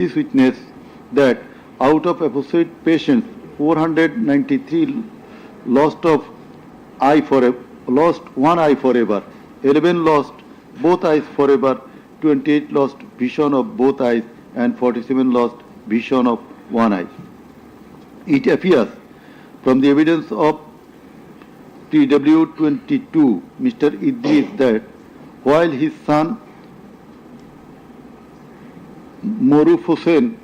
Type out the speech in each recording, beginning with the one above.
This witness that out of apposite patients, 493 lost of eye forever, lost one eye forever, 11 lost both eyes forever, 28 lost vision of both eyes, and 47 lost vision of one eye. It appears from the evidence of PW22, Mr. Idris, that while his son Maruf Hussain,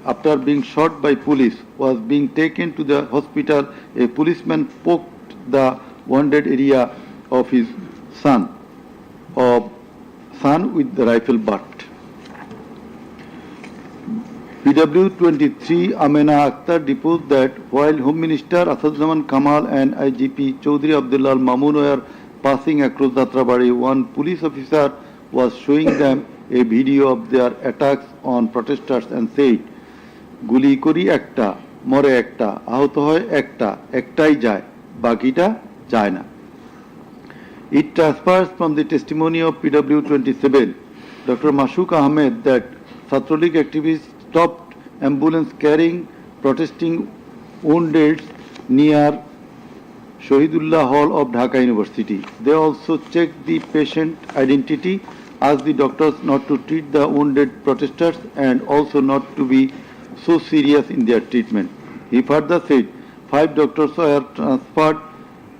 after being shot by police, was being taken to the hospital, a policeman poked the wounded area of his son with the rifle butt. PW23 Amena Akhtar deposed that while Home Minister Asaduzzaman Kamal and IGP Chaudhry Abdullah Mamun were passing across Jatrabari, one police officer was showing them a video of their attacks on protesters and said, "Guli kori ekta, more ekta, ahuto hoy ekta, ektai jay, bakita jay na." It transpires from the testimony of PW27, Dr. Mashuk Ahmed, that Chhatralik activists stopped ambulance carrying protesting wounded near Shahidullah Hall of Dhaka University. They also checked the patient identity, asked the doctors not to treat the wounded protesters and also not to be so serious in their treatment. He further said 5 doctors were transferred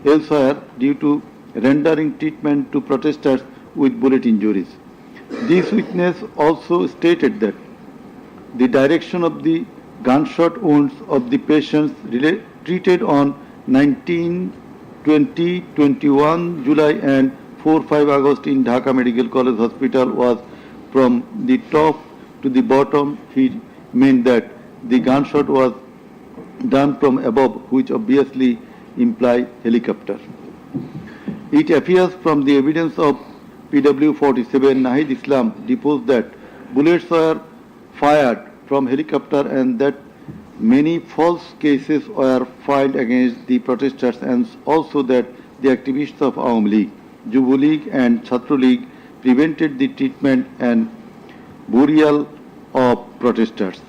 elsewhere due to rendering treatment to protesters with bullet injuries. This witness also stated that the direction of the gunshot wounds of the patients treated on 19, 20, 21 July and 4-5 August in Dhaka Medical College Hospital was from the top to the bottom. He meant that the gunshot was done from above, which obviously implies helicopter. It appears from the evidence of PW47 Nahid Islam deposed that bullets were fired from helicopter and that many false cases were filed against the protesters, and also that the activists of Awami League, Jubo League and Chhatra League prevented the treatment and burial of protesters.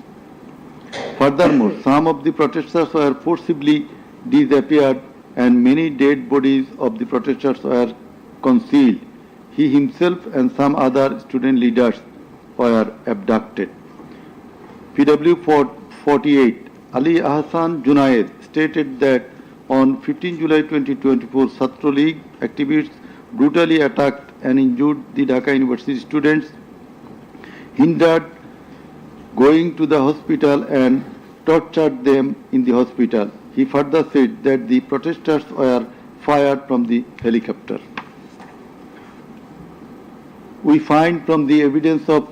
Furthermore, some of the protesters were forcibly disappeared and many dead bodies of the protesters were concealed. He himself and some other student leaders were abducted. PW48 Ali Ahsan Junaid stated that on 15 July 2024, Chhatra League activists brutally attacked and injured the Dhaka University students, hindered going to the hospital and tortured them in the hospital. He further said that the protesters were fired from the helicopter. We find from the evidence of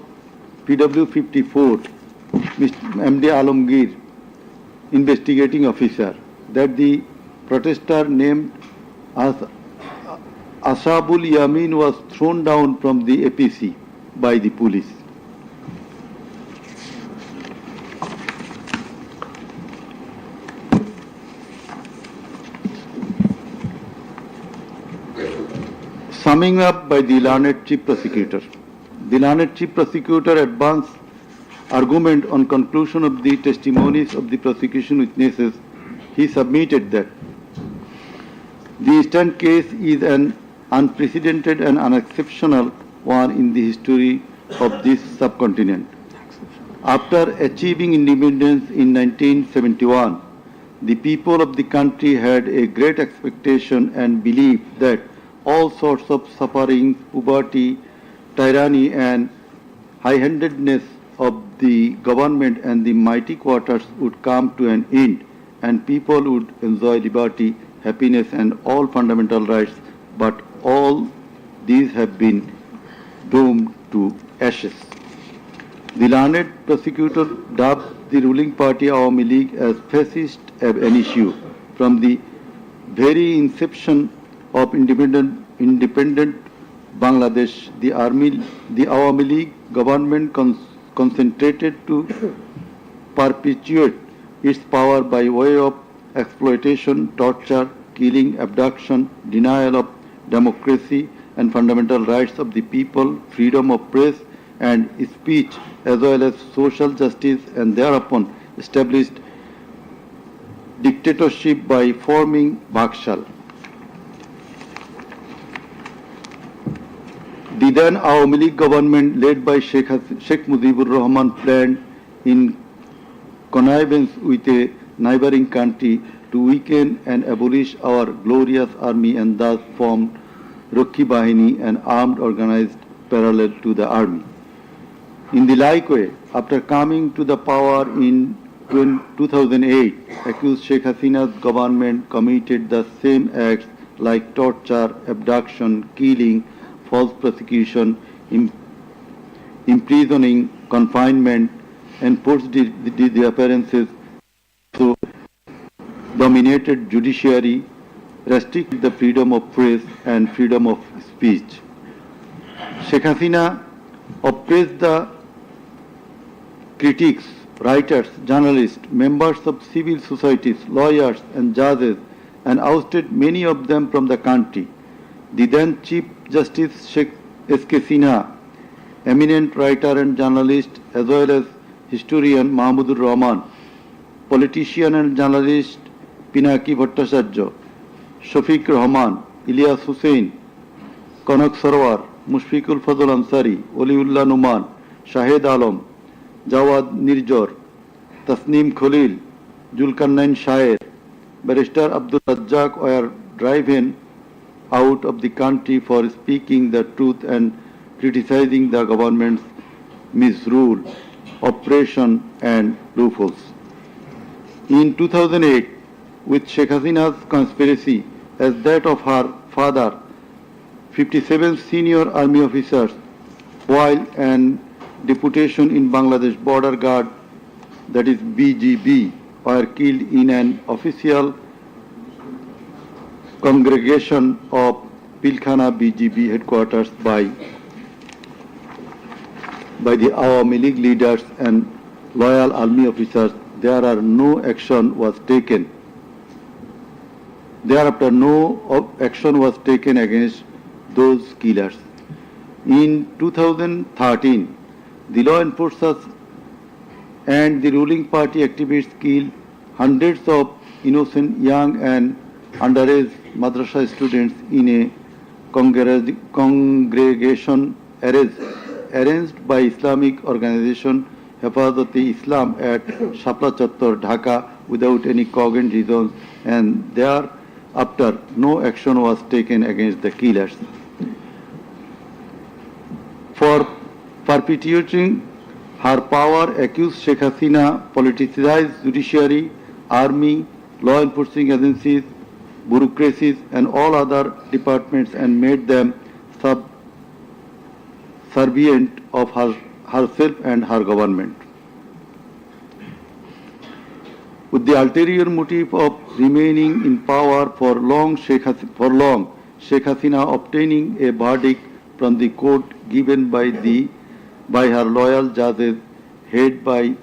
PW54, Mr. MD Alamgir, investigating officer, that the protester named as Ashabul Yamin was thrown down from the APC by the police. Summing up by the learned Chief Prosecutor. The learned Chief Prosecutor advanced argument on conclusion of the testimonies of the prosecution witnesses. He submitted that the instant case is an unprecedented and unexceptional one in the history of this subcontinent. After achieving independence in 1971, the people of the country had a great expectation and belief that all sorts of sufferings, poverty, tyranny and high-handedness of the government and the mighty quarters would come to an end and people would enjoy liberty, happiness and all fundamental rights, but all these have been doomed to ashes. The learned prosecutor dubbed the ruling party Awami League as fascist ab initio. From the very inception of independent Bangladesh, the Awami League government concentrated to perpetuate its power by way of exploitation, torture, killing, abduction, denial of democracy and fundamental rights of the people, freedom of press, and speech as well as social justice, and thereupon established dictatorship by forming Bakshal. The then Awami League government led by Sheikh Mujibur Rahman planned in connivance with a neighboring country to weaken and abolish our glorious army and thus formed Rakhi Bahini, an armed organized parallel to the army. In the like way, after coming to the power in 2008, accused Sheikh Hasina's government committed the same acts like torture, abduction, killing, false prosecution, imprisoning, confinement, enforced disappearances, so dominated judiciary, restricted the freedom of press and freedom of speech. Sheikh Hasina oppressed the critics, writers, journalists, members of civil societies, lawyers and judges, and ousted many of them from the country. The then Chief Justice Sheikh S.K. Sinha, eminent writer and journalist as well as historian Mahmudur Rahman, politician and journalist Pinaki Bhattacharya, Shafiq Rahman, Ilyas Hussain, Kanak Sarwar, Mushfiqul Fazl Ansari, Oliullah Numan, Shahed Alam, Jawad Nirjor, Tasneem Khalil, Julkarnain Shaer, Barrister Abdul Razzaq were driven out of the country for speaking the truth and criticizing the government's misrule, oppression and loopholes. In 2008, with Sheikh Hasina's conspiracy as that of her father, 57 senior army officers, while an deputation in Bangladesh Border Guard, that is BGB, were killed in an official congregation of Pilkhana BGB headquarters by the Awami League leaders and loyal army officers. Thereafter no action was taken against those killers. In 2013, the law enforcers and the ruling party activists killed hundreds of innocent young and underage madrasa students in a congregation arranged by Islamic organization Hefazat-e-Islam at Shapla Chattor, Dhaka, without any cogent reasons, and thereafter no action was taken against the killers. For perpetuating her power, accused Sheikh Hasina politicized judiciary, army, law enforcing agencies, bureaucracies and all other departments and made them subservient of herself and her government. With the ulterior motive of remaining in power for long, Sheikh Hasina obtaining a verdict from the court given by her loyal judges headed by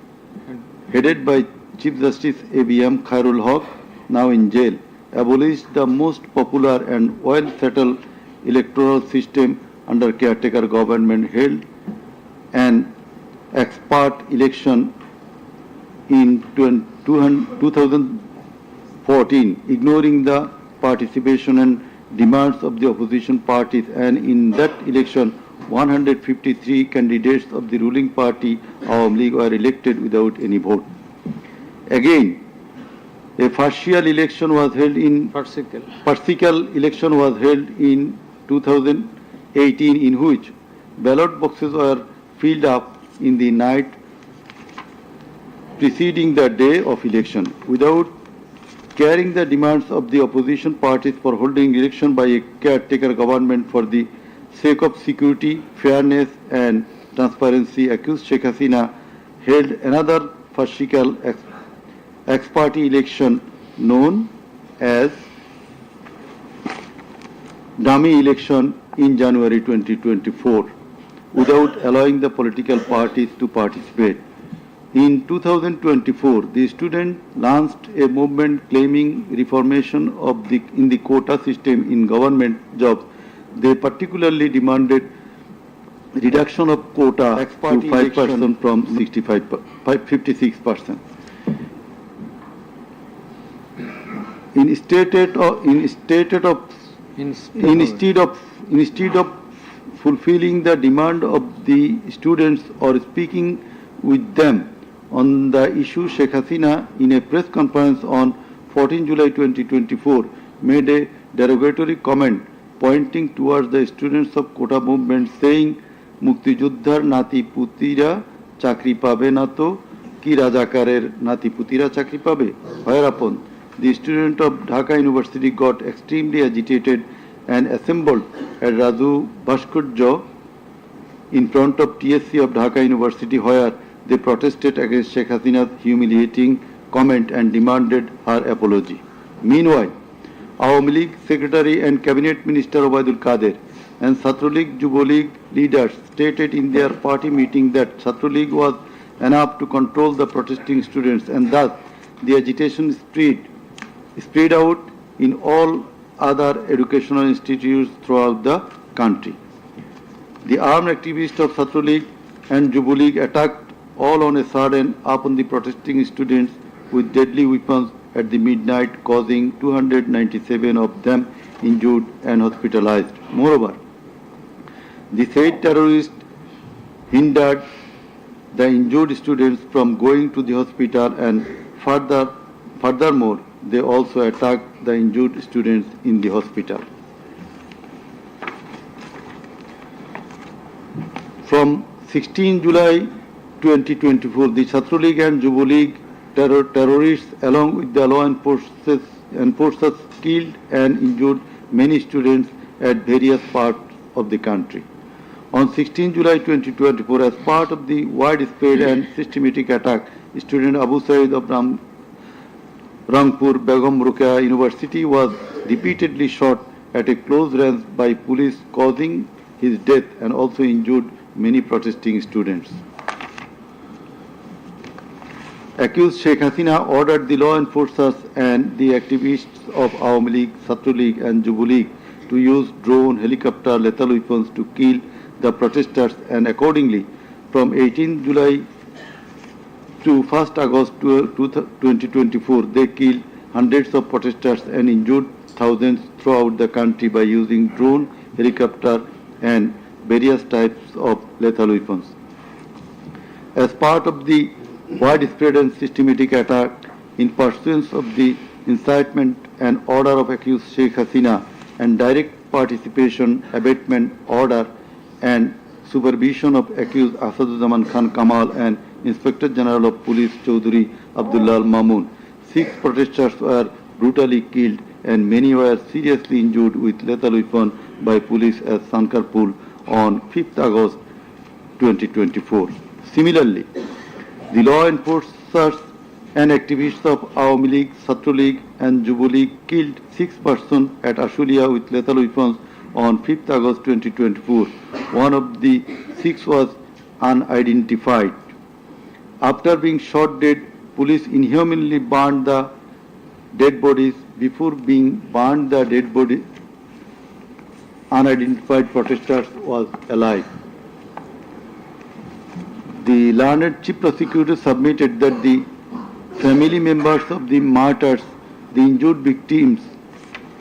Chief Justice A.B.M. Khairul Haq, now in jail, abolished the most popular and well-settled electoral system under caretaker government, held an expert election in 2014, ignoring the participation and demands of the opposition parties, and in that election 153 candidates of the ruling party Awami League were elected without any vote. Again, a farcical election was held in 2018, in which ballot boxes were filled up in the night preceding the day of election, without carrying the demands of the opposition parties for holding election by a caretaker government for the sake of security, fairness and transparency. Accused Sheikh Hasina held another farcical ex-party election known as dummy election in January 2024 without allowing the political parties to participate. In 2024, the students launched a movement claiming reformation in the quota system in government jobs. They particularly demanded reduction of quota to 5% from 56%. Instead of fulfilling the demand of the students or speaking with them on the issue, Sheikh Hasina, in a press conference on 14 July 2024, made a derogatory comment pointing towards the students of Kota movement, saying, "Mukti Juddhar nati putira chakri pabe na to ki Rajakarer nati putira chakri pabe." Whereupon the student of Dhaka University got extremely agitated and assembled at Raju Bhaskurjo in front of TSC of Dhaka University, where they protested against Sheikh Hasina's humiliating comment and demanded her apology. Meanwhile, Awami League Secretary and Cabinet Minister Obaidul Kader and Chhatra League Yuva League leaders stated in their party meeting that Chhatra League was enough to control the protesting students, and thus the agitation spread out in all other educational institutes throughout the country. The armed activists of Chhatra League and Yuva League attacked all on a sudden upon the protesting students with deadly weapons at the midnight, causing 297 of them injured and hospitalized. Moreover, the said terrorists hindered the injured students from going to the hospital, and furthermore, they also attacked the injured students in the hospital. From 16 July 2024, the Chhatra League and Yuva League terrorists, along with the law enforcers, killed and injured many students at various parts of the country. On 16 July 2024, as part of the widespread and systematic attack, student Abu Said of Rangpur Begum Ruqayya University was repeatedly shot at a close range by police, causing his death and also injured many protesting students. Accused Sheikh Hasina ordered the law enforcers and the activists of Awami League, Chhatra League and Yuva League to use drone, helicopter, lethal weapons to kill the protesters, and accordingly, from 18 July to 1st August 2024, they killed hundreds of protesters and injured thousands throughout the country by using drone, helicopter and various types of lethal weapons. As part of the widespread and systematic attack, in pursuance of the incitement and order of accused Sheikh Hasina and direct participation, abatement order and supervision of accused Asaduzzaman Khan Kamal and Inspector General of Police Chaudhry Abdullah Mamun, 6 protesters were brutally killed and many were seriously injured with lethal weapon by police at Sankarpur on 5th August 2024. Similarly, the law enforcers and activists of Awami League, Chhatra League and Yuva League killed 6 persons at Ashulia with lethal weapons on 5th August 2024. One of the 6 was unidentified. After being shot dead, police inhumanly burned the dead bodies. Before being burned, the dead body unidentified protesters was alive. The learned chief prosecutor submitted that the family members of the martyrs, the injured victims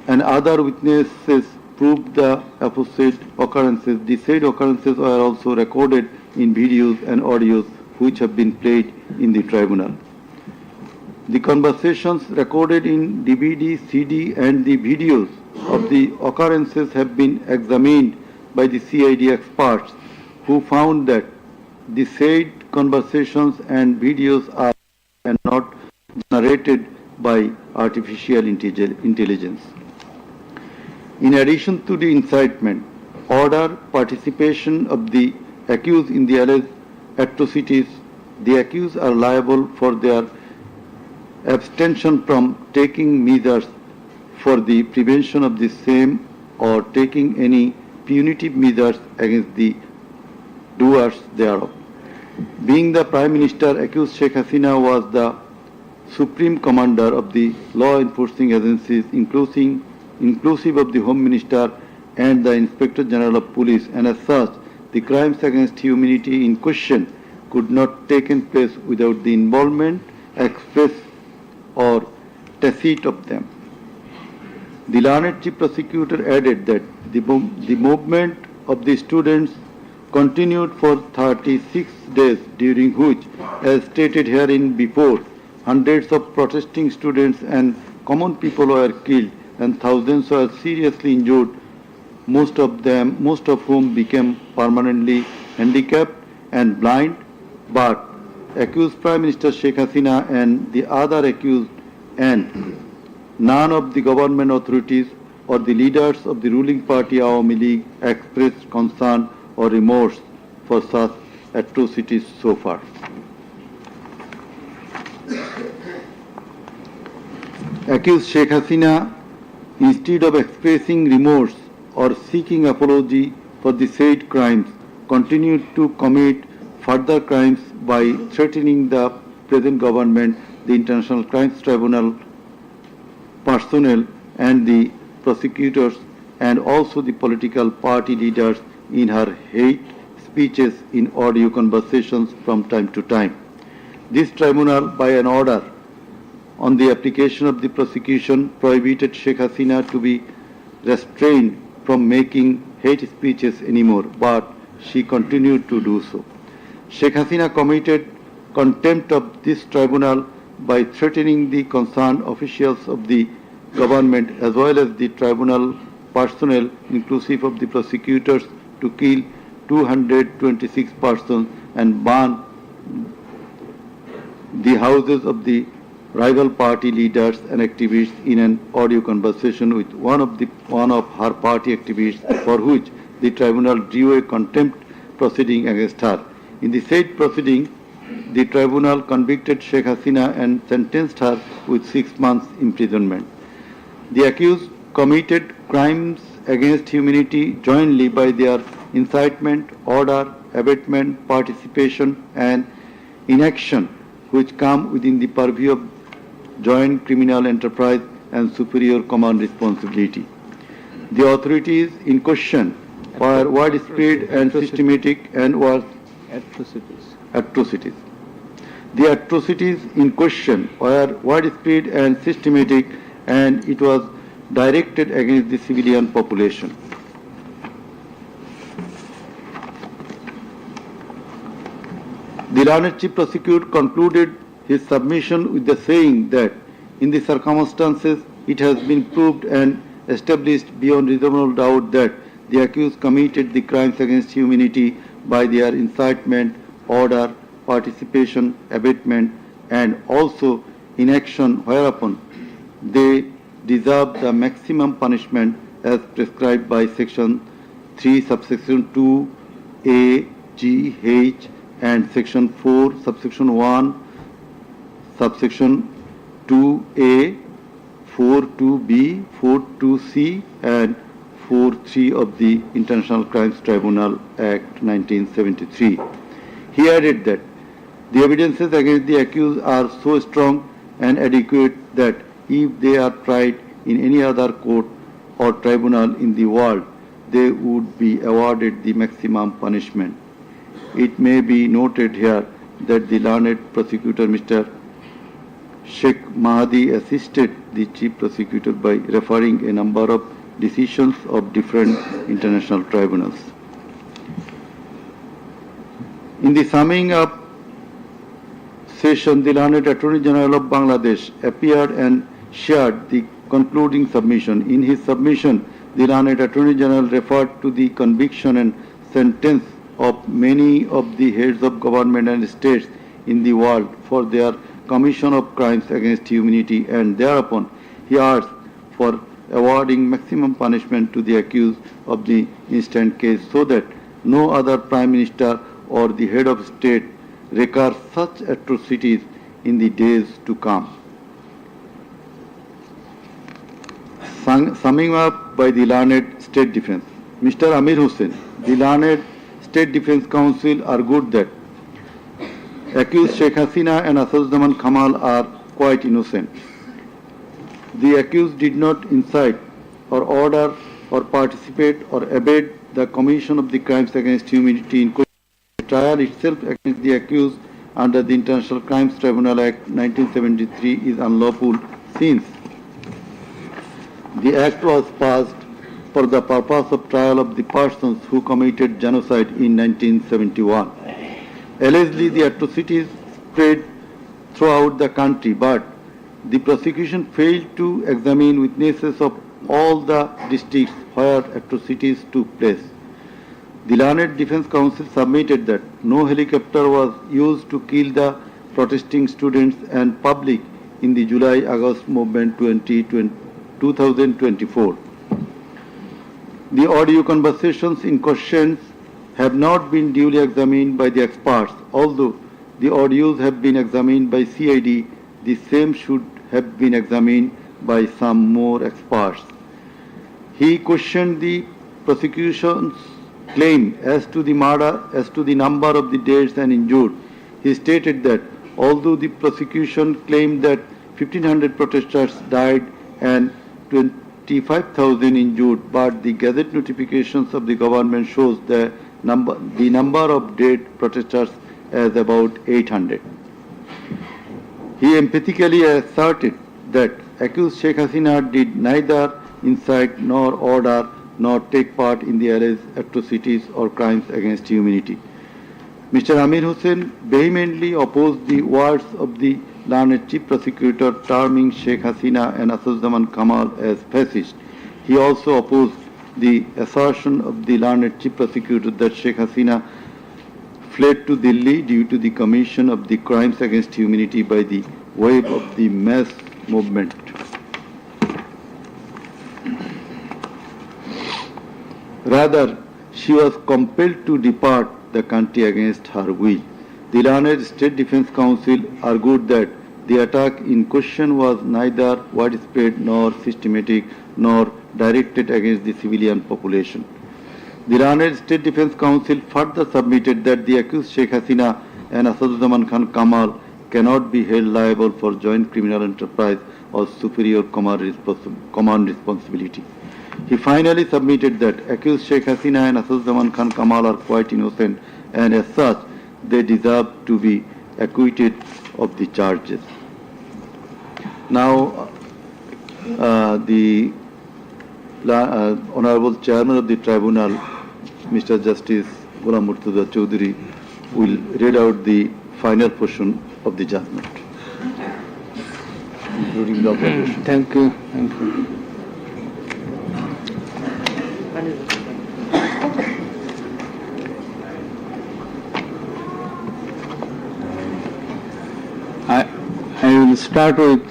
and other witnesses proved the opposite occurrences. The said occurrences were also recorded in videos and audios which have been played in the tribunal. The conversations recorded in DVD, CD and the videos of the occurrences have been examined by the CID experts, who found that the said conversations and videos are not generated by artificial intelligence. In addition to the incitement, order, participation of the accused in the alleged atrocities, the accused are liable for their abstention from taking measures for the prevention of the same or taking any punitive measures against the doers thereof. Being the Prime Minister, accused Sheikh Hasina was the Supreme Commander of the law enforcing agencies, inclusive of the Home Minister and the Inspector General of Police, and as such, the crimes against humanity in question could not taken place without the involvement, express or tacit of them. The learned chief prosecutor added that the movement of the students continued for 36 days, during which, as stated herein before, hundreds of protesting students and common people were killed and thousands were seriously injured, most of whom became permanently handicapped and blind. But accused Prime Minister Sheikh Hasina and the other accused and none of the government authorities or the leaders of the ruling party Awami League expressed concern or remorse for such atrocities so far. Accused Sheikh Hasina, instead of expressing remorse or seeking apology for the said crimes, continued to commit further crimes by threatening the present government, the International Crimes Tribunal personnel and the prosecutors, and also the political party leaders in her hate speeches in audio conversations from time to time. This tribunal, by an order on the application of the prosecution, prohibited Sheikh Hasina to be restrained from making hate speeches anymore, but she continued to do so. Sheikh Hasina committed contempt of this tribunal by threatening the concerned officials of the government as well as the tribunal personnel, inclusive of the prosecutors, to kill 226 persons and burn the houses of the rival party leaders and activists in an audio conversation with one of her party activists, for which the tribunal drew a contempt proceeding against her. In the said proceeding, the tribunal convicted Sheikh Hasina and sentenced her with 6 months imprisonment. The accused committed crimes against humanity jointly by their incitement, order, abatement, participation and inaction, which come within the purview of joint criminal enterprise and superior command responsibility. The authorities in question were widespread and systematic and was atrocities. The atrocities in question were widespread and systematic, and it was directed against the civilian population. The learned chief prosecutor concluded his submission with the saying that in the circumstances it has been proved and established beyond reasonable doubt that the accused committed the crimes against humanity by their incitement, order, participation, abatement and also inaction, whereupon they deserve the maximum punishment as prescribed by section 3 subsection 2 A, G, H and section 4 subsection 1 subsection 2A, 4.2b, 4.2c and 4.3 of the International Crimes Tribunal Act 1973. He added that the evidences against the accused are so strong and adequate that if they are tried in any other court or tribunal in the world, they would be awarded the maximum punishment. It may be noted here that the learned prosecutor Mr. Sheikh Mahdi assisted the chief prosecutor by referring a number of decisions of different international tribunals. In the summing up session, the learned Attorney General of Bangladesh appeared and shared the concluding submission. In his submission, the learned Attorney General referred to the conviction and sentence of many of the heads of government and states in the world for their commission of crimes against humanity, and thereupon he asked for awarding maximum punishment to the accused of the instant case so that no other Prime Minister or the head of state recur such atrocities in the days to come. Summing up by the learned State Defence, Mr. Amir Hussain, the learned State Defence Council argued that accused Sheikh Hasina and Asaduzzaman Kamal are quite innocent. The accused did not incite or order or participate or abet the commission of the crimes against humanity in the trial itself against the accused under the International Crimes Tribunal Act 1973 is unlawful since the act was passed for the purpose of trial of the persons who committed genocide in 1971. Allegedly, the atrocities spread throughout the country, but the prosecution failed to examine witnesses of all the districts where atrocities took place. The Learned Defense Council submitted that no helicopter was used to kill the protesting students and public in the July-August movement 2024. The audio conversations in question have not been duly examined by the experts. Although the audios have been examined by CID, the same should have been examined by some more experts. He questioned the prosecution's claim as to the number of the deaths and injured. He stated that although the prosecution claimed that 1,500 protesters died and 25,000 injured, but the Gazette notifications of the government shows the number of dead protesters as about 800. He emphatically asserted that accused Sheikh Hasina did neither incite nor order nor take part in the alleged atrocities or crimes against humanity. Mr. Amir Hussain vehemently opposed the words of the learned chief prosecutor terming Sheikh Hasina and Asaduzzaman Kamal as fascist. He also opposed the assertion of the learned chief prosecutor that Sheikh Hasina fled to Delhi due to the commission of the crimes against humanity by the wave of the mass movement. Rather, she was compelled to depart the country against her will. The Learned State Defense Council argued that the attack in question was neither widespread nor systematic nor directed against the civilian population. The Learned State Defense Council further submitted that the accused Sheikh Hasina and Asaduzzaman Khan Kamal cannot be held liable for joint criminal enterprise or superior command responsibility. He finally submitted that accused Sheikh Hasina and Asaduzzaman Khan Kamal are quite innocent and as such they deserve to be acquitted of the charges. Now, the Honorable Chairman of the Tribunal, Mr. Justice Ghulam Murtuza Chaudhary, will read out the final portion of the judgment, including the observation. Thank you. Thank you. I will start with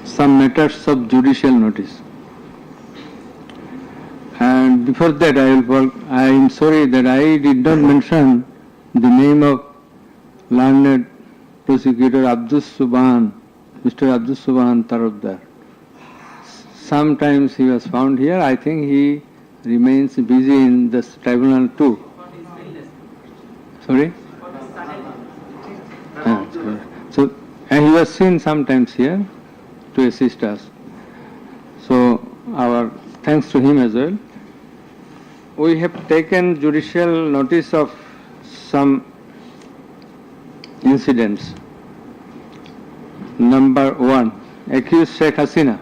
some matters of judicial notice. And before that, I am sorry that I did not mention the name of learned prosecutor Mr. Abdus Subhan Tarabdar. Sometimes he was found here. I think he remains busy in this tribunal too. Sorry? So, and he was seen sometimes here to assist us. So, our thanks to him as well. We have taken judicial notice of some incidents. Number 1, accused Sheikh Hasina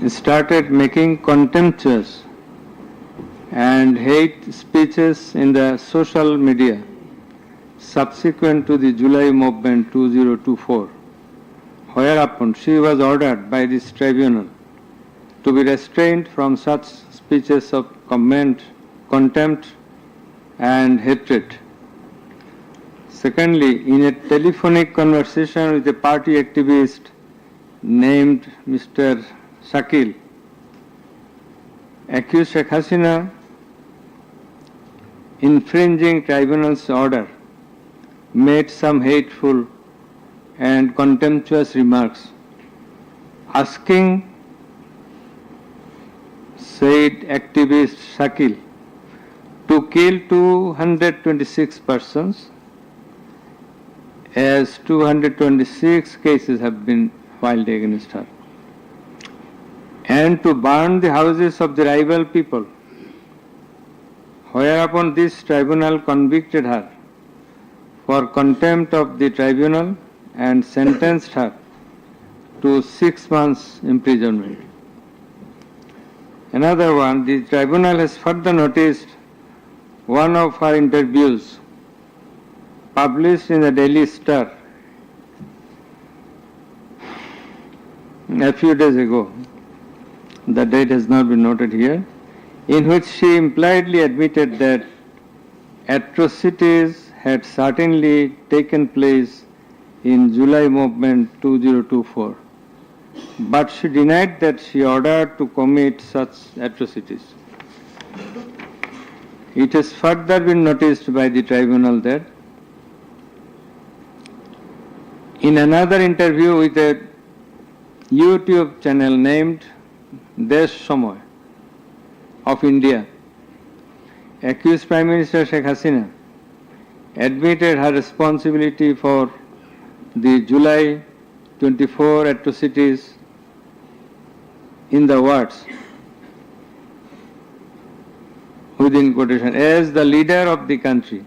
started making contemptuous and hate speeches in the social media subsequent to the July movement 2024, whereupon she was ordered by this tribunal to be restrained from such speeches of contempt and hatred. Secondly, in a telephonic conversation with a party activist named Mr. Shakil, accused Sheikh Hasina, infringing tribunal's order, made some hateful and contemptuous remarks, asking said activist Shakil to kill 226 persons, as 226 cases have been filed against her, and to burn the houses of the rival people. Whereupon this tribunal convicted her for contempt of the tribunal and sentenced her to 6 months imprisonment. Another one, the tribunal has further noticed one of her interviews published in the Daily Star a few days ago. The date has not been noted here, in which she impliedly admitted that atrocities had certainly taken place in July movement 2024, but she denied that she ordered to commit such atrocities. It has further been noticed by the tribunal that in another interview with a YouTube channel named Desh Samoy of India, accused Prime Minister Sheikh Hasina admitted her responsibility for the July 24 atrocities in the words, within quotation, as the leader of the country,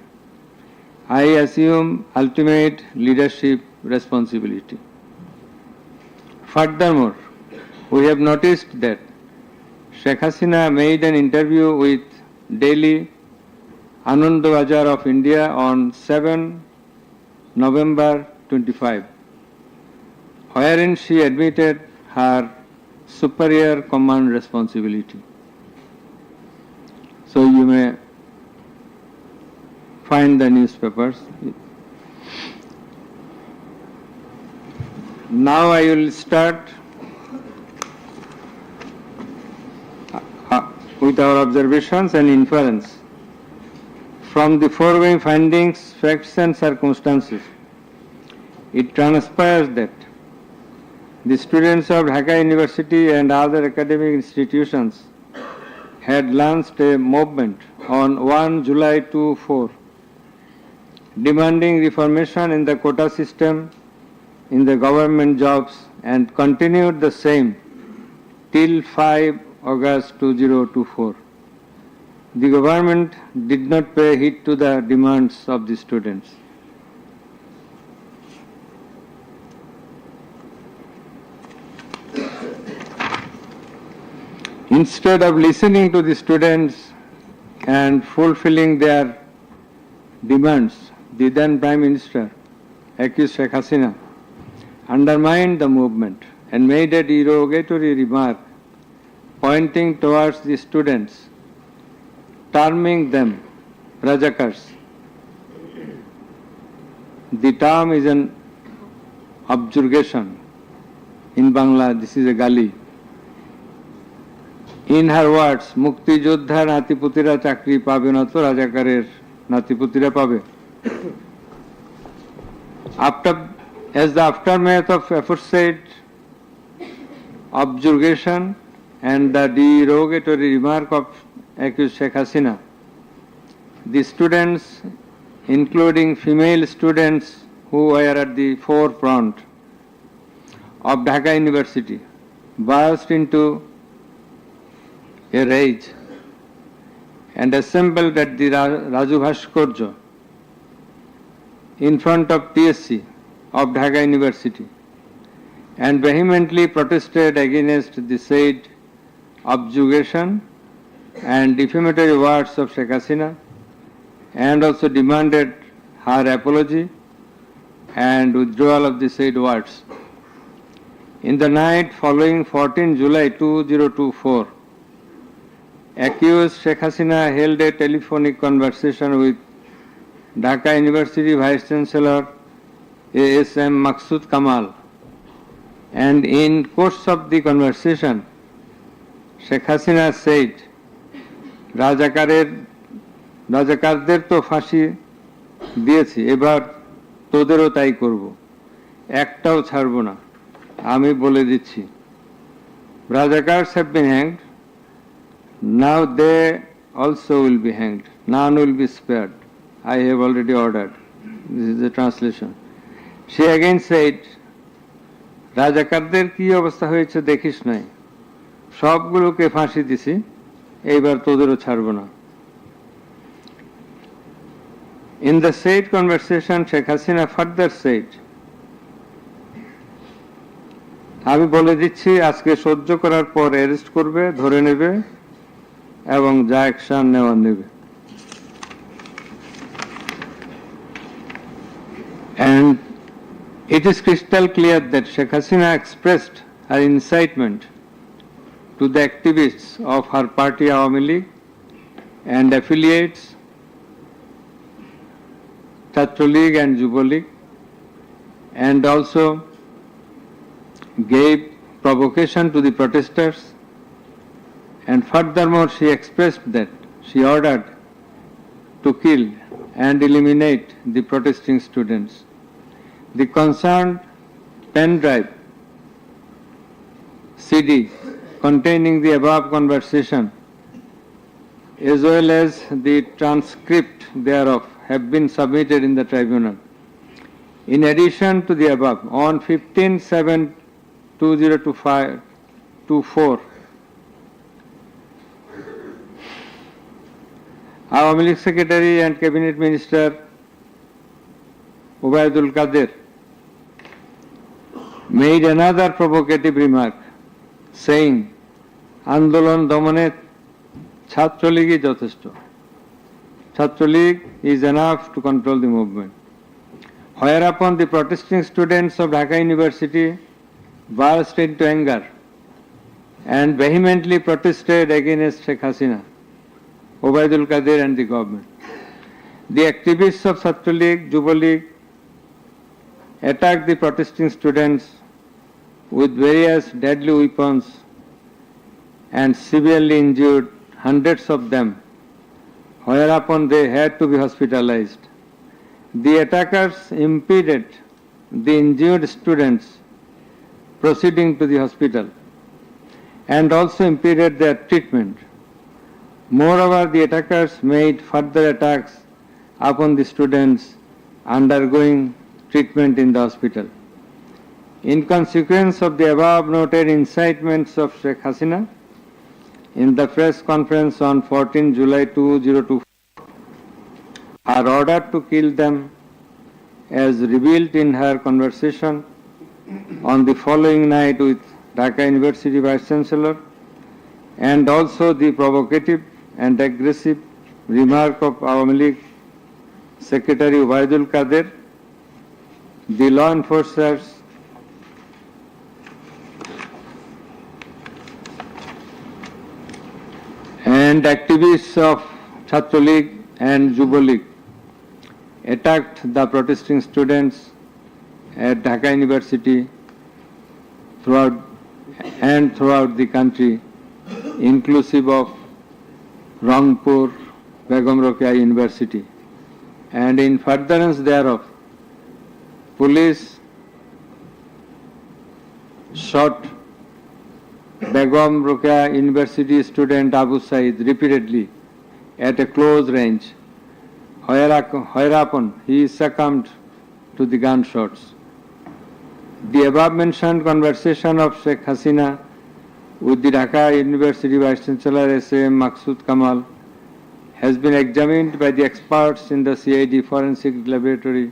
I assume ultimate leadership responsibility. Furthermore, we have noticed that Sheikh Hasina made an interview with Daily Anandabazar of India on 7 November 25, wherein she admitted her superior command responsibility. So you may find the newspapers. Now I will start with our observations and inference. From the foregoing findings, facts and circumstances, it transpires that the students of Dhaka University and other academic institutions had launched a movement on 1 July 2024 demanding reformation in the quota system in the government jobs and continued the same till 5 August 2024. The government did not pay heed to the demands of the students. Instead of listening to the students and fulfilling their demands, the then Prime Minister, accused Sheikh Hasina, undermined the movement and made a derogatory remark pointing towards the students, terming them Rajakars. The term is an objurgation. In Bangla, this is a gali. In her words, Mukti Joddhar Natiputira Chakri pabe na to Rajakarer Natiputira pabe. As the aftermath of aforesaid objurgation and the derogatory remark of accused Sheikh Hasina, the students, including female students who were at the forefront of Dhaka University, burst into a rage and assembled at the Raju Bhaskarya in front of TSC of Dhaka University and vehemently protested against the said objurgation and defamatory words of Sheikh Hasina, and also demanded her apology and withdrawal of the said words. In the night following 14 July 2024, accused Sheikh Hasina held a telephonic conversation with Dhaka University Vice Chancellor ASM Maksud Kamal, and in course of the conversation, Sheikh Hasina said, রাজাকারদের তো ফাঁসি দিয়েছি, এবার তোদেরও তাই করব, একটাও ছাড়ব না, আমি বলে দিচ্ছি। Rajakars have been hanged, now they also will be hanged, none will be spared. I have already ordered. This is the translation. She again said, রাজাকারদের কি অবস্থা হয়েছে দেখিস নাই, সবগুলোকে ফাঁসি দিছি, এইবার তোদেরও ছাড়ব না। In the said conversation, Sheikh Hasina further said, আমি বলে দিচ্ছি আজকে সহ্য করার পর অ্যারেস্ট করবে, ধরে নেবে এবং যা অ্যাকশন নেওয়ার নেবে। And it is crystal clear that Sheikh Hasina expressed her incitement to the activists of her party Awami League and affiliates, Chhatra League and Yuva League, and also gave provocation to the protesters, and furthermore she expressed that she ordered to kill and eliminate the protesting students. The concerned pen drive CD containing the above conversation as well as the transcript thereof have been submitted in the tribunal. In addition to the above, on 15/7/2024, Awami League Secretary and Cabinet Minister Ubaidul Qadir made another provocative remark, saying, Andolon Domane Chhatra League is যথেষ্ট. Chhatra League is enough to control the movement. Whereupon the protesting students of Dhaka University burst into anger and vehemently protested against Sheikh Hasina, Ubaidul Qadir and the government. The activists of Chhatra League, Yuva League attacked the protesting students with various deadly weapons and severely injured hundreds of them, whereupon they had to be hospitalized. The attackers impeded the injured students proceeding to the hospital and also impeded their treatment. Moreover, the attackers made further attacks upon the students undergoing treatment in the hospital. In consequence of the above noted incitements of Sheikh Hasina, in the press conference on 14 July 2024, her order to kill them as revealed in her conversation on the following night with Dhaka University Vice Chancellor, and also the provocative and aggressive remark of Awami League Secretary Ubaidul Qadir, the law enforcers and activists of Chhatra League and Yuva League attacked the protesting students at Dhaka University throughout the country, inclusive of Rangpur, Begum Rokeya University. And in furtherance thereof, police shot Begum Rokeya University student Abu Said repeatedly at a close range, whereupon he succumbed to the gunshots. The above mentioned conversation of Sheikh Hasina with the Dhaka University Vice Chancellor S.M. Maqsood Kamal has been examined by the experts in the CID Forensic Laboratory,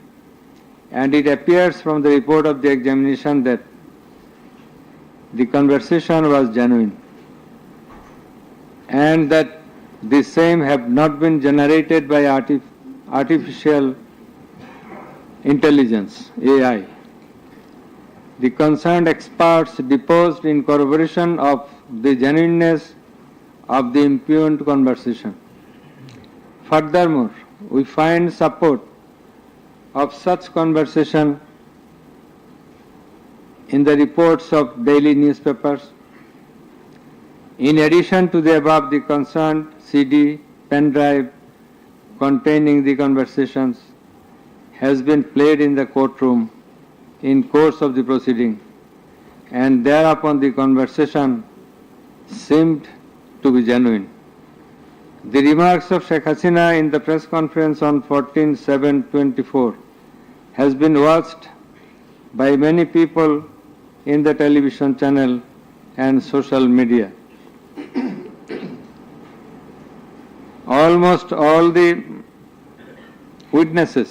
and it appears from the report of the examination that the conversation was genuine and that the same have not been generated by artificial intelligence, AI. The concerned experts deposed in corroboration of the genuineness of the impugned conversation. Furthermore, we find support of such conversation in the reports of daily newspapers. In addition to the above, the concerned CD, pen drive containing the conversations has been played in the courtroom in course of the proceeding, and thereupon the conversation seemed to be genuine. The remarks of Sheikh Hasina in the press conference on 14/7/24 has been watched by many people in the television channel and social media. almost all the witnesses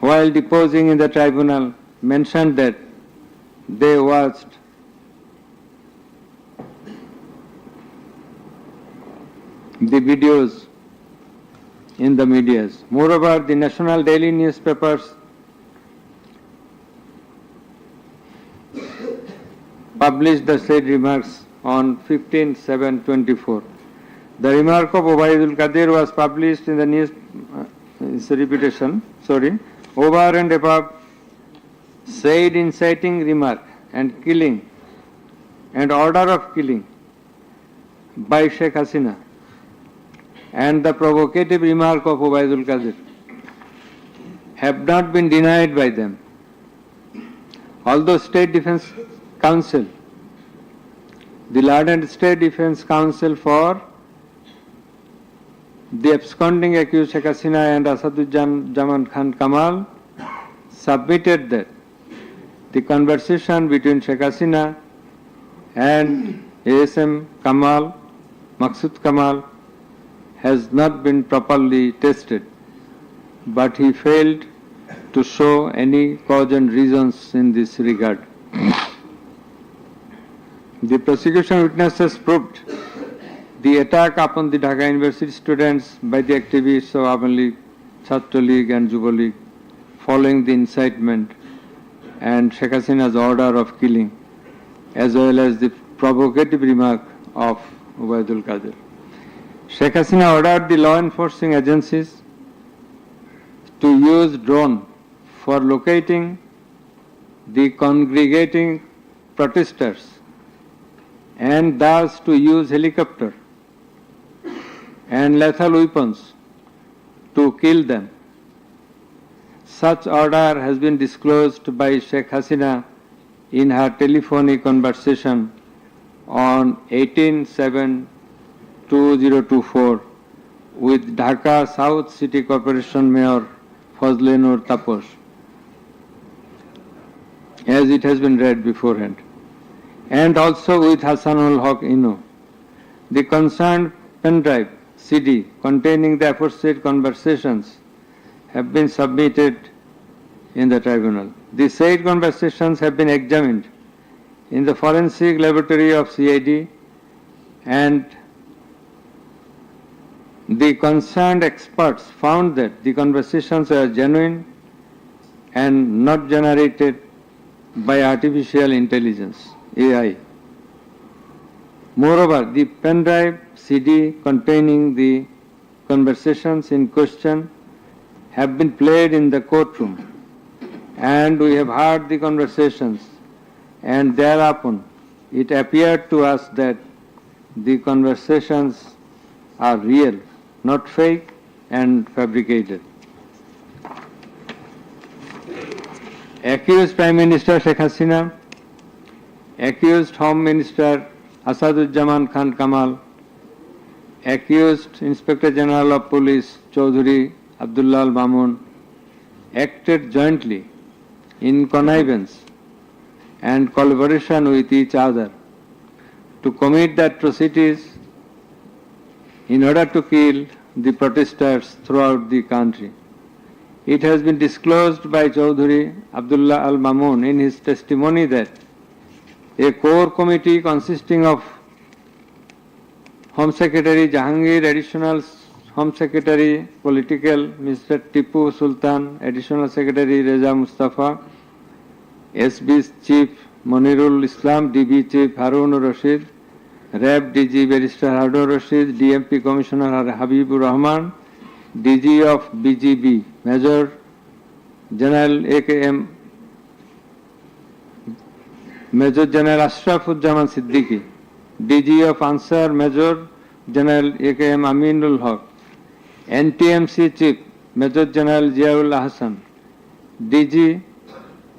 while deposing in the tribunal mentioned that they watched the videos in the medias. Moreover, the national daily newspapers published the said remarks on 15/7/24. The remark of Obaidul Qadir was published in the news, it's a repetition, over and above said inciting remark and killing and order of killing by Sheikh Hasina and the provocative remark of Obaidul Qadir have not been denied by them. Although State Defence Council, the learned State Defence Council for the absconding accused Sheikh Hasina and Asaduজ্জামান Khan Kamal submitted that the conversation between Sheikh Hasina and ASM Kamal, Maqsood Kamal, has not been properly tested, but he failed to show any cause and reasons in this regard. The prosecution witnesses proved the attack upon the Dhaka University students by the activists of Awami League, Chhatra League and Yuva League following the incitement and Sheikh Hasina's order of killing, as well as the provocative remark of Obaidul Qadir. Sheikh Hasina ordered the law enforcing agencies to use drone for locating the congregating protesters and thus to use helicopter and lethal weapons to kill them. Such order has been disclosed by Sheikh Hasina in her telephonic conversation on 18/7/2024 with Dhaka South City Corporation Mayor Fazle Nur Taposh, as it has been read beforehand, and also with Hassanul Haq Inu. The concerned pen drive CD containing the aforesaid conversations have been submitted in the tribunal. The said conversations have been examined in the forensic laboratory of CID, and the concerned experts found that the conversations are genuine and not generated by artificial intelligence, AI. Moreover, the pen drive CD containing the conversations in question have been played in the courtroom, and we have heard the conversations, and thereupon it appeared to us that the conversations are real, not fake and fabricated. Accused Prime Minister Sheikh Hasina, accused Home Minister Asaduজ্জামান Khan Kamal, accused Inspector General of Police Chaudhry Abdullah Al Mamun acted jointly in connivance and collaboration with each other to commit the atrocities in order to kill the protesters throughout the country. It has been disclosed by Chaudhry Abdullah Al Mamun in his testimony that a core committee consisting of Home Secretary Jahangir, Additional Home Secretary Political Mr. Tipu Sultan, Additional Secretary Reza Mustafa, SB Chief Monirul Islam, DB Chief Harun Rashid, RAB DG Barrister Harun Rashid, DMP Commissioner Habibur Rahman, DG of BGB Major General AKM Major General Ashrafuজ্জামান Siddiqui, DG of Ansar Major General AKM Aminul Haq, NTMC Chief Major General Ziaul Ahsan,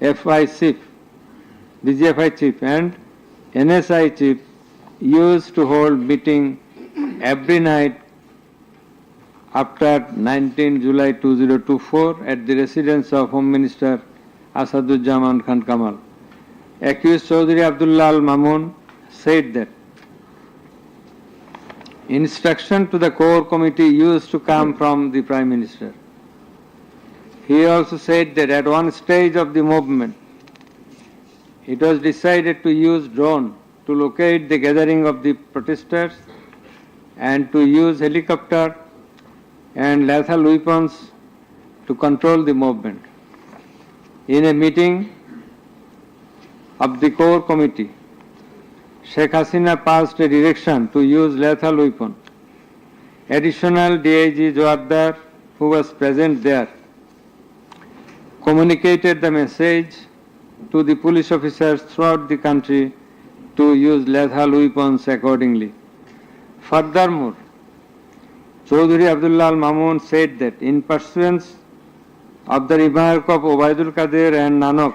DGFI Chief and NSI Chief used to hold meeting every night after 19 July 2024 at the residence of Home Minister Asaduজ্জামান Khan Kamal. Accused Chaudhry Abdullah Al Mamun said that Instruction to the core committee used to come from the Prime Minister. He also said that at one stage of the movement, it was decided to use drone to locate the gathering of the protesters and to use helicopter and lethal weapons to control the movement. In a meeting of the core committee, Sheikh Hasina passed a direction to use lethal weapon. Additional DIG Joardar, who was present there, communicated the message to the police officers throughout the country to use lethal weapons accordingly. Furthermore, Chaudhry Abdullah Al Mamun said that in pursuance of the remark of Obaidul Qadir and Nanak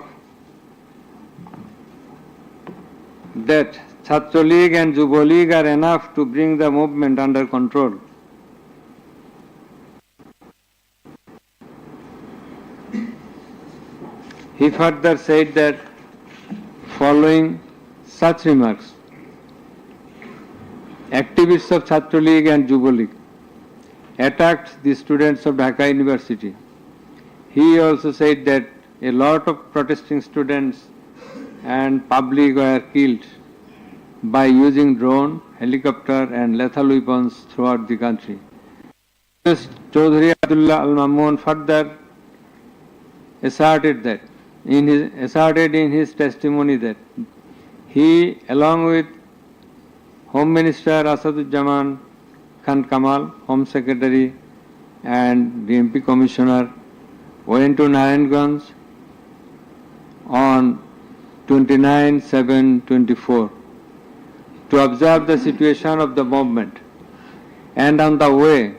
that Chhatra League and Yuva League are enough to bring the movement under control. He further said that following such remarks, activists of Chhatra League and Yuva League attacked the students of Dhaka University. He also said that a lot of protesting students and public were killed by using drone, helicopter and lethal weapons throughout the country. Chaudhry Abdullah Al Mamun further asserted in his testimony that he, along with Home Minister Asaduzzaman Khan Kamal, Home Secretary and the MP Commissioner, went to Narayanganj on 29/7/24 to observe the situation of the movement, and on the way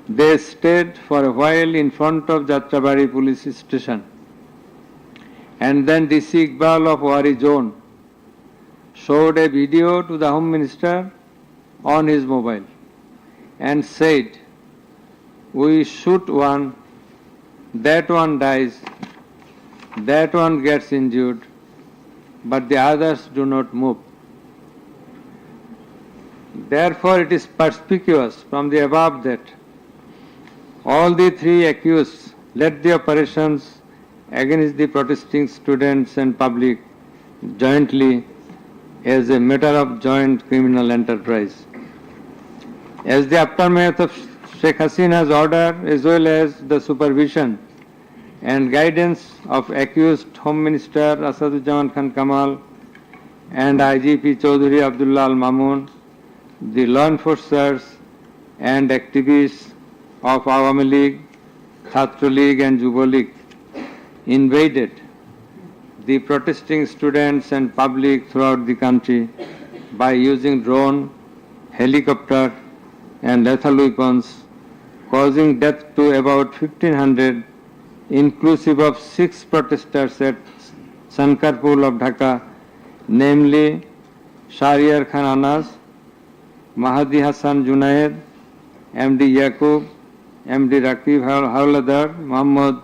they stayed for a while in front of Jatrabari police station, and then DC Iqbal of Wari Zone showed a video to the Home Minister on his mobile and said, "We shoot one, that one dies, that one gets injured, but the others do not move." Therefore, it is perspicuous from the above that all the three accused led the operations against the protesting students and public jointly as a matter of joint criminal enterprise. As the aftermath of Sheikh Hasina's order, as well as the supervision and guidance of accused Home Minister Asaduzzaman Khan Kamal and IGP Chaudhry Abdullah Al Mamun, the law enforcers and activists of Awami League, Chhatra League and Yuva League invaded the protesting students and public throughout the country by using drone, helicopter and lethal weapons, causing death to about 1,500, inclusive of 6 protesters at Sankarpur of Dhaka, namely Shahryar Khan Anas, Mahdi Hassan Junaid, MD Yaqub, MD Rakib Hawladar, Muhammad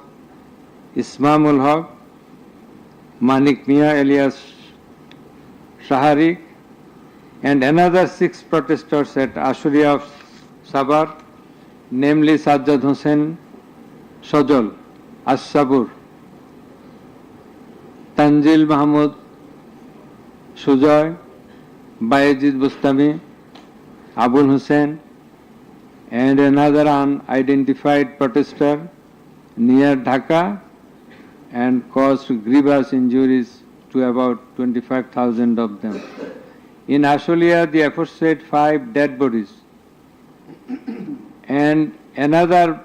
Ismamul Haq, Manik Mia alias Shaharik, and another 6 protesters at Ashuria of Sabar, namely Sajjad Hussain Shajol, Ashabur, Tanzil Mahmud Sujoy, Bayezid Bustami, Abul Hussain, and another unidentified protester near Dhaka, and caused grievous injuries to about 25,000 of them. In Ashulia, the aforesaid 5 dead bodies and another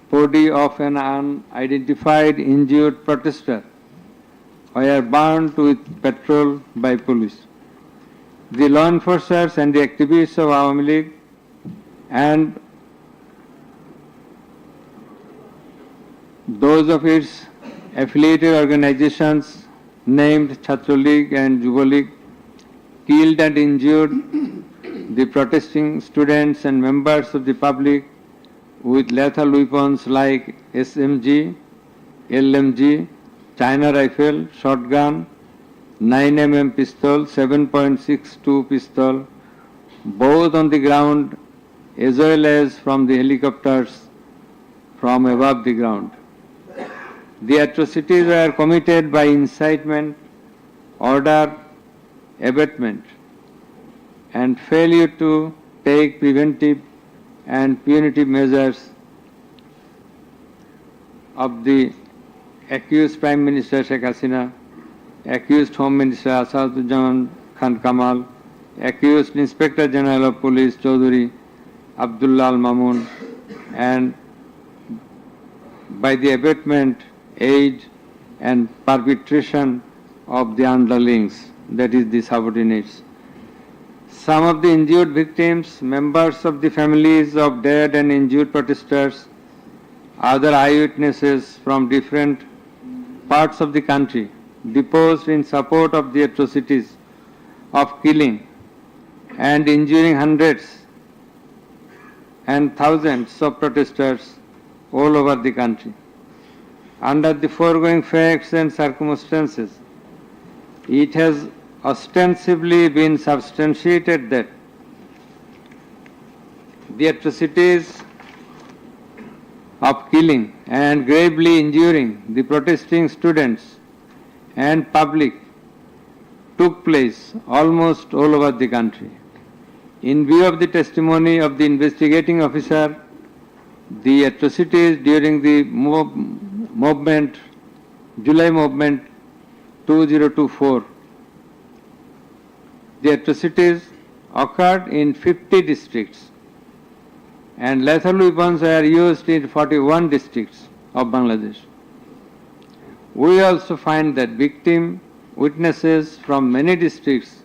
body of an unidentified injured protester were burned with petrol by police. The law enforcers and the activists of Awami League and those of its affiliated organizations named Chhatra League and Yuva League killed and injured the protesting students and members of the public with lethal weapons like SMG, LMG, China rifle, shotgun, 9mm pistol, 7.62 pistol, both on the ground as well as from the helicopters from above the ground. The atrocities were committed by incitement, order, abatement, and failure to take preventive and punitive measures of the accused Prime Minister Sheikh Hasina, accused Home Minister Asaduzzaman Khan Kamal, accused Inspector General of Police Chaudhry Abdullah Al Mamun, and by the abatement, aid and perpetration of the underlings, that is the subordinates. Some of the injured victims, members of the families of dead and injured protesters, other eyewitnesses from different parts of the country deposed in support of the atrocities of killing and injuring hundreds and thousands of protesters all over the country. Under the foregoing facts and circumstances, it has ostensibly been substantiated that the atrocities of killing and gravely injuring the protesting students and public took place almost all over the country. In view of the testimony of the investigating officer, the atrocities during the movement, July movement 2024, the atrocities occurred in 50 districts and lethal weapons were used in 41 districts of Bangladesh. We also find that victim witnesses from many districts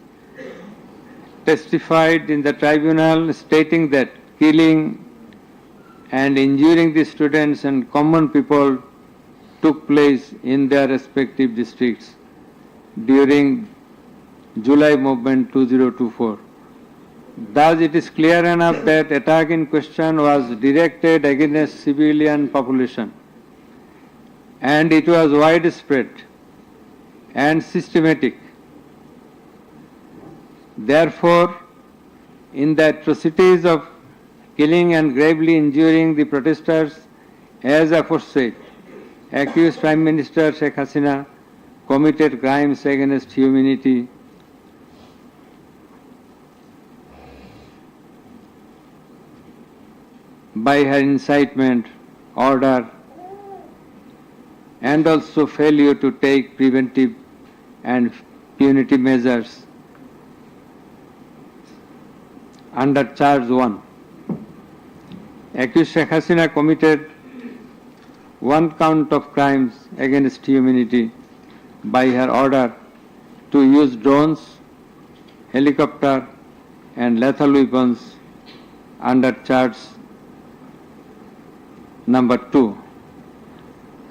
testified in the tribunal stating that killing and injuring the students and common people took place in their respective districts during July movement 2024. Thus, it is clear enough that attack in question was directed against civilian population and it was widespread and systematic. Therefore, in the atrocities of killing and gravely injuring the protesters, as aforesaid, accused Prime Minister Sheikh Hasina committed crimes against humanity by her incitement, order, and also failure to take preventive and punitive measures under charge 1. Accused Sheikh Hasina committed one count of crimes against humanity by her order to use drones, helicopter and lethal weapons under charge number 2,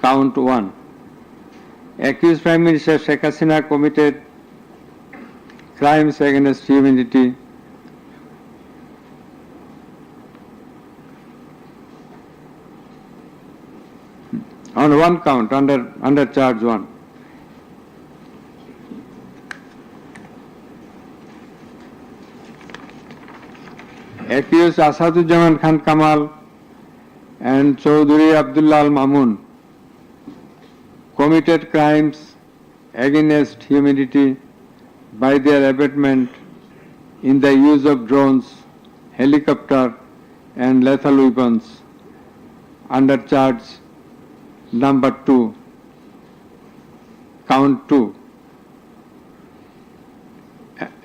count 1. Accused Prime Minister Sheikh Hasina committed crimes against humanity on one count under charge 1. Accused Asaduzzaman Khan Kamal and Chaudhry Abdullah Al Mamun committed crimes against humanity by their abatement in the use of drones, helicopter and lethal weapons under charge number 2, count 2.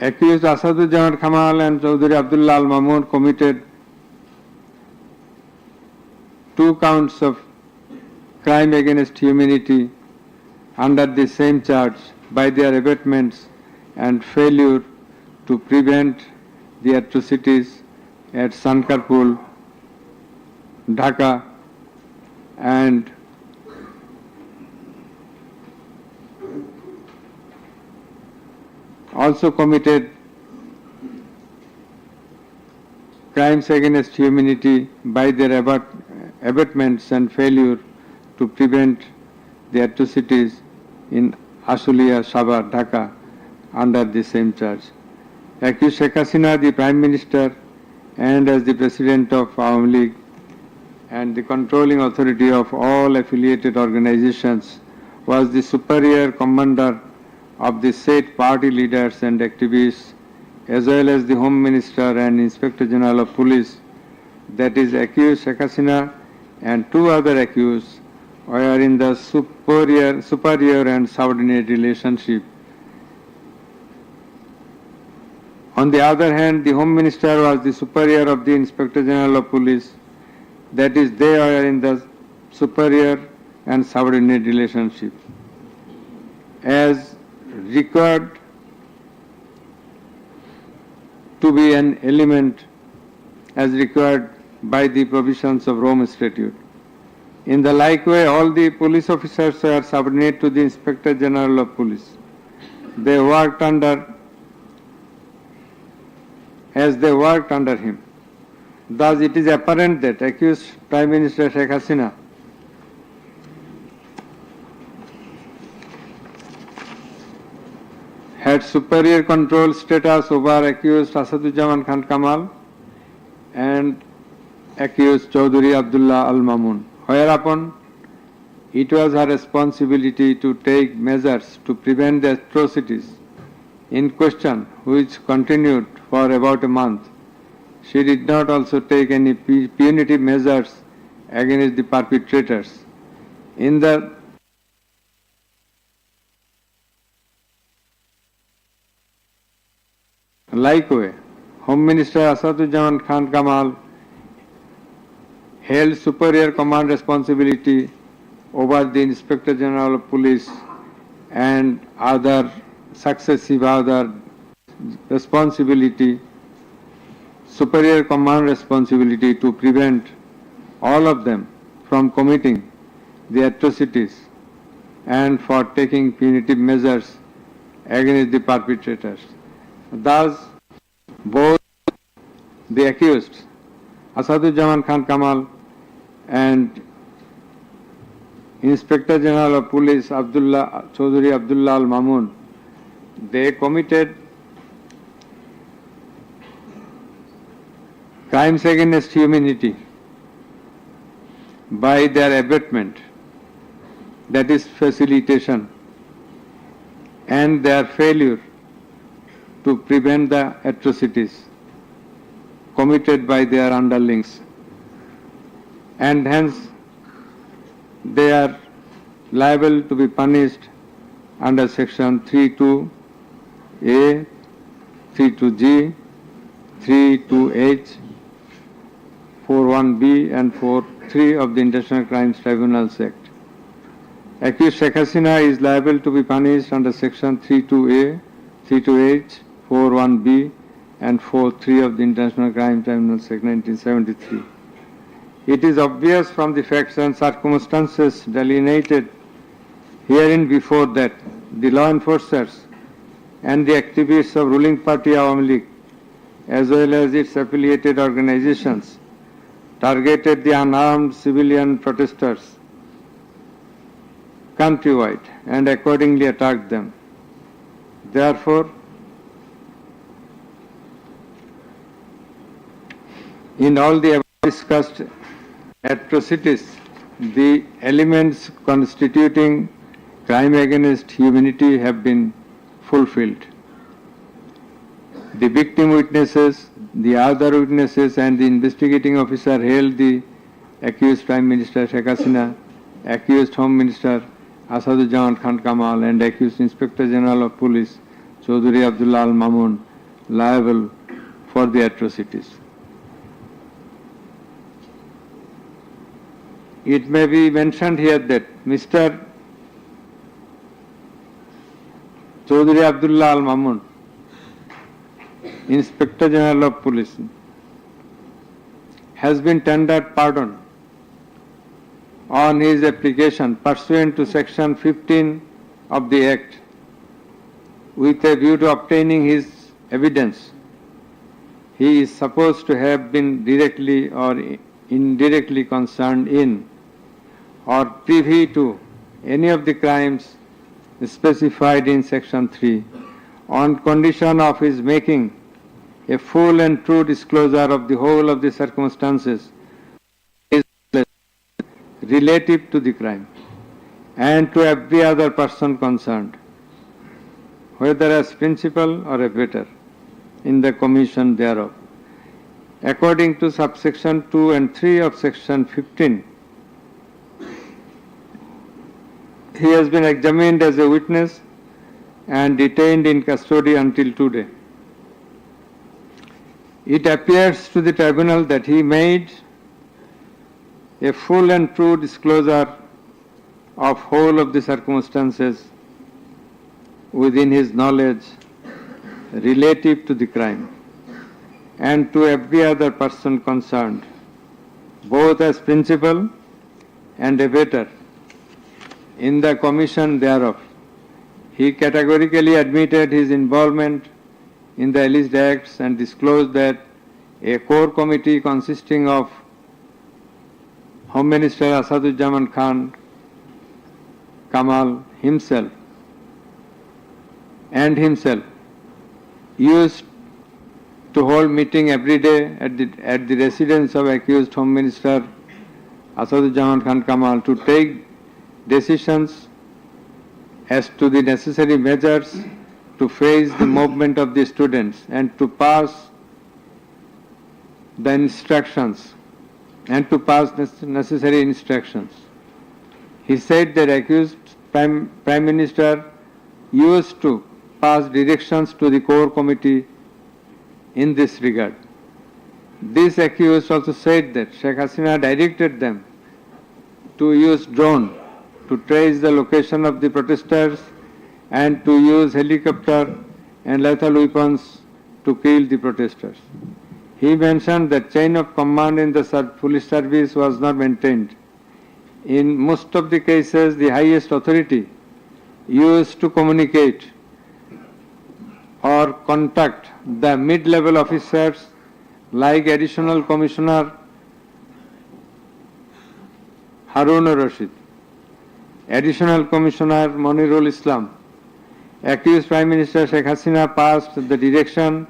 Accused Asaduzzaman Kamal and Chaudhry Abdullah Al Mamun committed 2 counts of crime against humanity under the same charge by their abatements and failure to prevent the atrocities at Sankarpur, Dhaka, and also committed crimes against humanity by their abatements and failure to prevent the atrocities in Ashulia, Sabar, Dhaka under the same charge. accused Sheikh Hasina, the Prime Minister, and as the President of Awami League and the controlling authority of all affiliated organizations, was the superior commander of the said party leaders and activists, as well as the Home Minister and Inspector General of Police, that is accused Sheikh Hasina and two other accused were in the superior and subordinate relationship. On the other hand, the Home Minister was the superior of the Inspector General of Police, that is, they are in the superior and subordinate relationship. As required to be an element as required by the provisions of Rome Statute. In the like way, all the police officers are subordinate to the Inspector General of Police. They worked under him. Thus, it is apparent that accused Prime Minister Sheikh Hasina had superior control status over accused Asaduzzaman Khan Kamal and accused Chaudhry Abdullah Al Mamun, whereupon it was her responsibility to take measures to prevent the atrocities in question, which continued for about a month. She did not also take any punitive measures against the perpetrators. In the like way, Home Minister Asaduzzaman Khan Kamal held superior command responsibility over the Inspector General of Police and other successive responsibility, superior command responsibility to prevent all of them from committing the atrocities and for taking punitive measures against the perpetrators. Thus, both the accused, Asaduzzaman Khan Kamal and Inspector General of Police Chaudhry Abdullah Al Mamun, they committed crimes against humanity by their abatement, that is facilitation, and their failure to prevent the atrocities committed by their underlings, and hence they are liable to be punished under section 32A, 32G, 32H, 41B and 43 of the International Crimes Tribunals Act. Accused Sheikh Hasina is liable to be punished under section 32A, 32H, 41B and 43 of the International Crimes Tribunals Act 1973. It is obvious from the facts and circumstances delineated herein before that the law enforcers and the activists of ruling party Awami League, as well as its affiliated organizations, targeted the unarmed civilian protesters countrywide and accordingly attacked them. Therefore, in all the above discussed atrocities, the elements constituting crime against humanity have been fulfilled. The victim witnesses, the other witnesses and the investigating officer held the accused Prime Minister Sheikh Hasina, accused Home Minister Asaduzzaman Khan Kamal and accused Inspector General of Police Chaudhry Abdullah Al Mamun liable for the atrocities. It may be mentioned here that Mr. Chaudhry Abdullah Al Mamun, Inspector General of Police, has been tendered pardon on his application pursuant to section 15 of the Act with a view to obtaining his evidence. He is supposed to have been directly or indirectly concerned in or privy to any of the crimes specified in section 3 on condition of his making a full and true disclosure of the whole of the circumstances relative to the crime and to every other person concerned, whether as principal or abettor, in the commission thereof. According to subsection 2 and 3 of section 15, he has been examined as a witness and detained in custody until today. It appears to the tribunal that he made a full and true disclosure of whole of the circumstances within his knowledge relative to the crime and to every other person concerned, both as principal and abettor, in the commission thereof. He categorically admitted his involvement in the alleged acts and disclosed that a core committee consisting of Home Minister Asaduzzaman Khan Kamal himself used to hold meeting every day at the residence of accused Home Minister Asaduzzaman Khan Kamal to take decisions as to the necessary measures to face the movement of the students and to pass the instructions and to pass necessary instructions. He said that accused Prime Minister used to pass directions to the core committee in this regard. This accused also said that Sheikh Hasina directed them to use drone to trace the location of the protesters and to use helicopter and lethal weapons to kill the protesters. He mentioned that chain of command in the police service was not maintained. In most of the cases, the highest authority used to communicate or contact the mid-level officers like Additional Commissioner Harun Rashid, Additional Commissioner Monirul Islam. Accused Prime Minister Sheikh Hasina passed the direction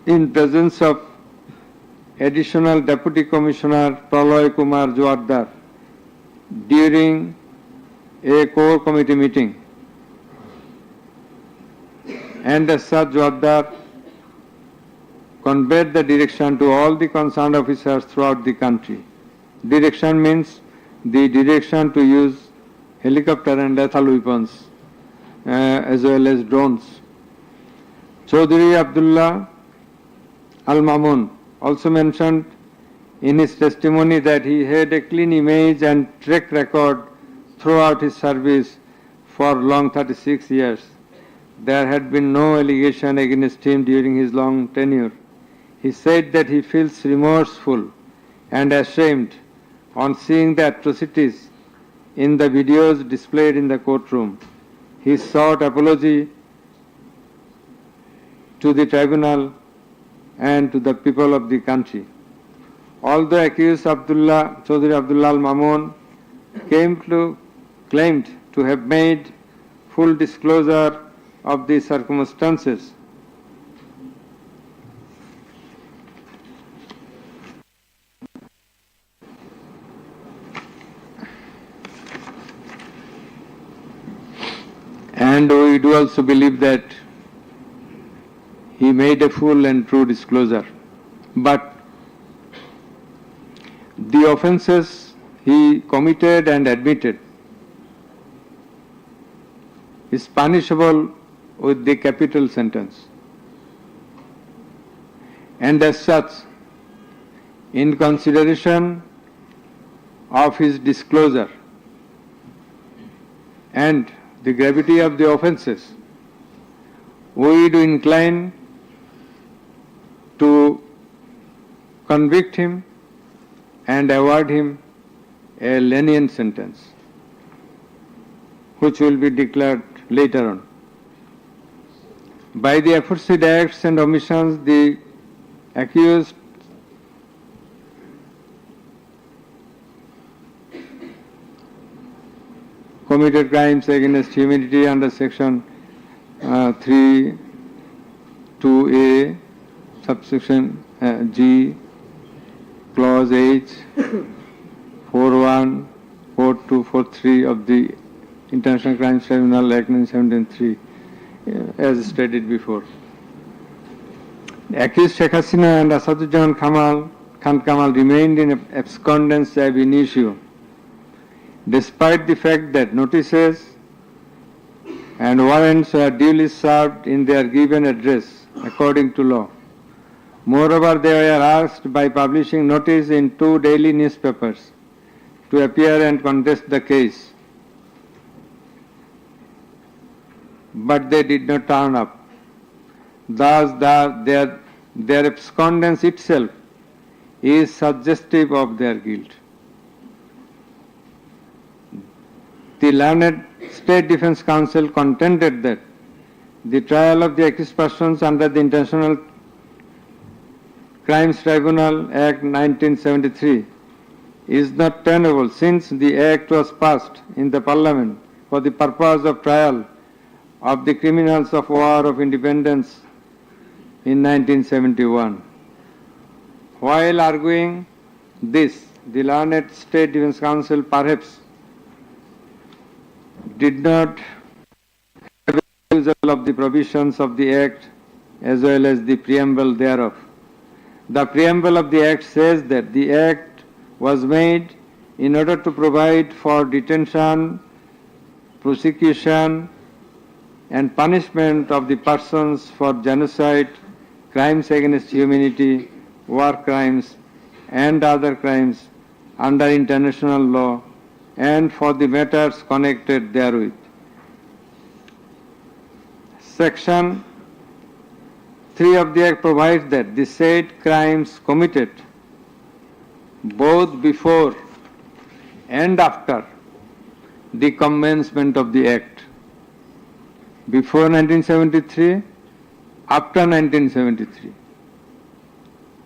in presence of Additional Deputy Commissioner Praloy Kumar Joardar during a core committee meeting. And as such, Joardar conveyed the direction to all the concerned officers throughout the country. Direction means the direction to use helicopter and lethal weapons as well as drones. Chaudhry Abdullah Al-Mamun also mentioned in his testimony that he had a clean image and track record throughout his service for long 36 years. There had been no allegation against him during his long tenure. He said that he feels remorseful and ashamed on seeing the atrocities in the videos displayed in the courtroom. He sought apology to the tribunal and to the people of the country. Although accused Chaudhry Abdullah Al-Mamun claimed to have made full disclosure of the circumstances, and we do also believe that he made a full and true disclosure. But the offences he committed and admitted is punishable with the capital sentence. And as such, in consideration of his disclosure and the gravity of the offences, we do incline to convict him and award him a lenient sentence, which will be declared later on. By the aforesaid acts and omissions, the accused committed crimes against humanity under section 3 2A, subsection G, clause H, 41, 42, 43 of the International Crimes Tribunal Act 1973, as stated before. The accused Sheikh Hasina and Asaduজ্জামান Khan Kamal remained in abscondence ab initio, despite the fact that notices and warrants were duly served in their given address according to law. Moreover, they were asked by publishing notice in 2 daily newspapers to appear and contest the case, but they did not turn up. Thus, their abscondence itself is suggestive of their guilt. The learned State Defence Counsel contended that the trial of the accused persons under the International Crimes Tribunal Act 1973 is not tenable, since the Act was passed in the Parliament for the purpose of trial of the criminals of War of Independence in 1971. While arguing this, the learned State Defence Counsel perhaps did not have a refusal of the provisions of the Act as well as the preamble thereof. The preamble of the Act says that the Act was made in order to provide for detention, prosecution, and punishment of the persons for genocide, crimes against humanity, war crimes, and other crimes under international law, and for the matters connected therewith. Section 3 of the Act provides that the said crimes committed both before and after the commencement of the Act, before 1973, after 1973,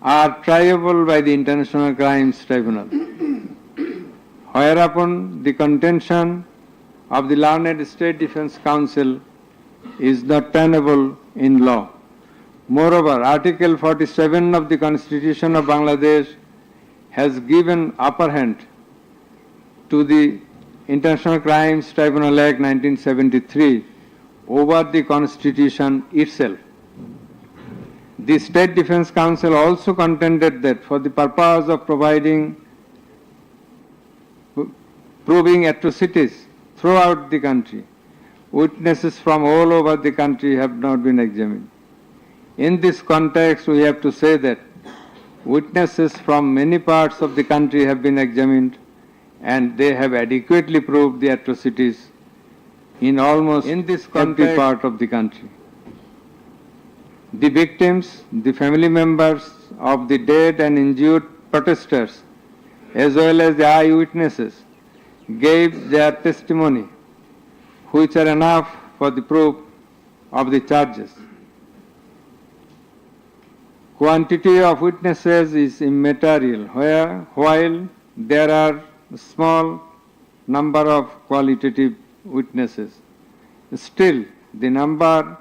are triable by the International Crimes Tribunal, whereupon the contention of the learned State Defence Counsel is not tenable in law. Moreover, Article 47 of the Constitution of Bangladesh has given upper hand to the International Crimes Tribunal Act 1973 over the Constitution itself. The State Defence Counsel also contended that for the purpose of proving atrocities throughout the country, witnesses from all over the country have not been examined. In this context, we have to say that witnesses from many parts of the country have been examined, and they have adequately proved the atrocities in almost every part of the country. The victims, the family members of the dead and injured protesters, as well as the eyewitnesses, gave their testimony, which are enough for the proof of the charges. Quantity of witnesses is immaterial, while there are a small number of qualitative witnesses. Still, the number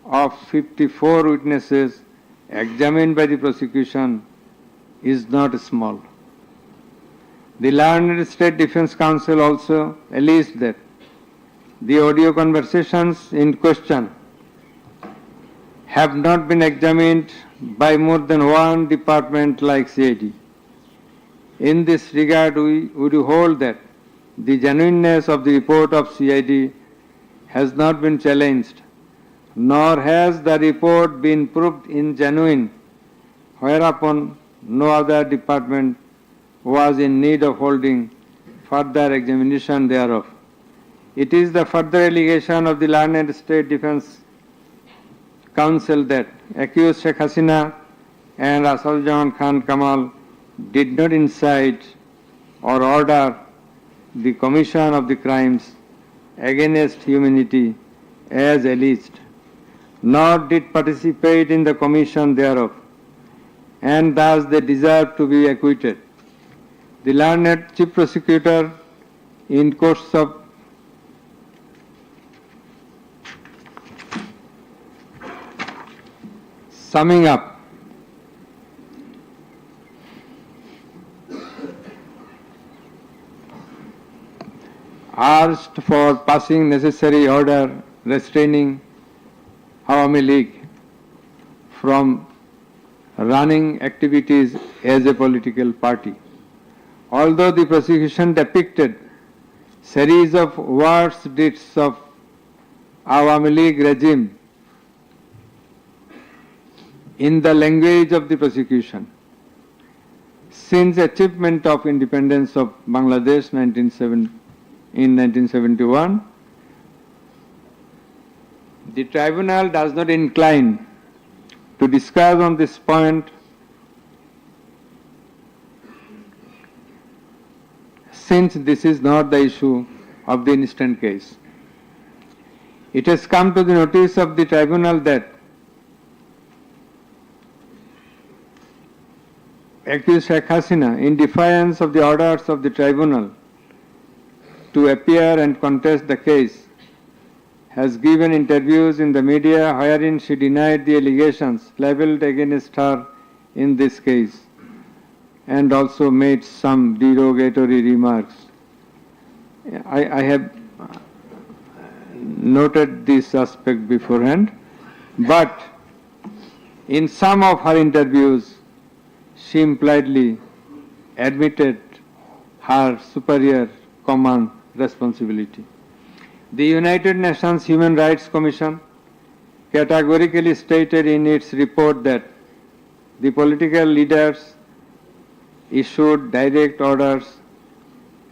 of 54 witnesses examined by the prosecution is not small. The learned State Defence Counsel also alleged that the audio conversations in question have not been examined by more than one department like CID. In this regard, we would hold that the genuineness of the report of CID has not been challenged, nor has the report been proved ingenuine, whereupon no other department was in need of holding further examination thereof. It is the further allegation of the learned State Defence Counsel that accused Sheikh Hasina and Asaduজ্জামান Khan Kamal did not incite or order the commission of the crimes against humanity as alleged, nor did participate in the commission thereof, and thus they deserve to be acquitted. The learned Chief Prosecutor, in course of Summing up, asked for passing necessary order restraining Awami League from running activities as a political party. Although the prosecution depicted series of worst deeds of Awami League regime in the language of the prosecution, since achievement of independence of Bangladesh in 1971, the tribunal does not incline to discuss on this point since this is not the issue of the instant case. It has come to the notice of the tribunal that accused Sheikh Hasina, in defiance of the orders of the tribunal to appear and contest the case, has given interviews in the media wherein she denied the allegations leveled against her in this case and also made some derogatory remarks. I have noted this aspect beforehand, but in some of her interviews she impliedly admitted her superior command responsibility. The United Nations Human Rights Commission categorically stated in its report that the political leaders issued direct orders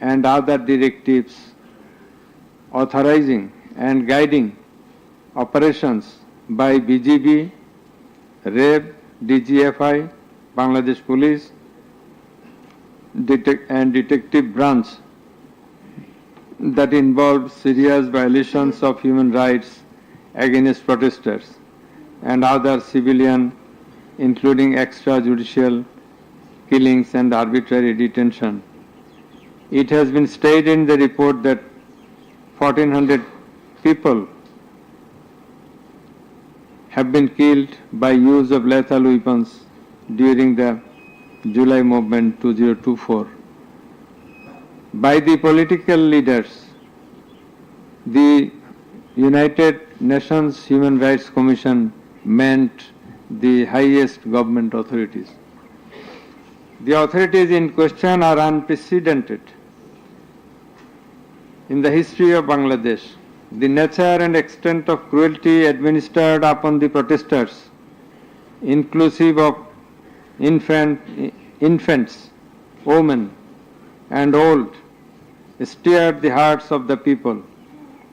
and other directives authorizing and guiding operations by BGB, REB, DGFI, Bangladesh Police, and Detective Branch that involved serious violations of human rights against protesters and other civilian, including extrajudicial killings and arbitrary detention. It has been stated in the report that 1,400 people have been killed by use of lethal weapons during the July movement 2024. By the political leaders, the United Nations Human Rights Commission meant the highest government authorities. The authorities in question are unprecedented in the history of Bangladesh. The nature and extent of cruelty administered upon the protesters, inclusive of infants, women, and old, stirred the hearts of the people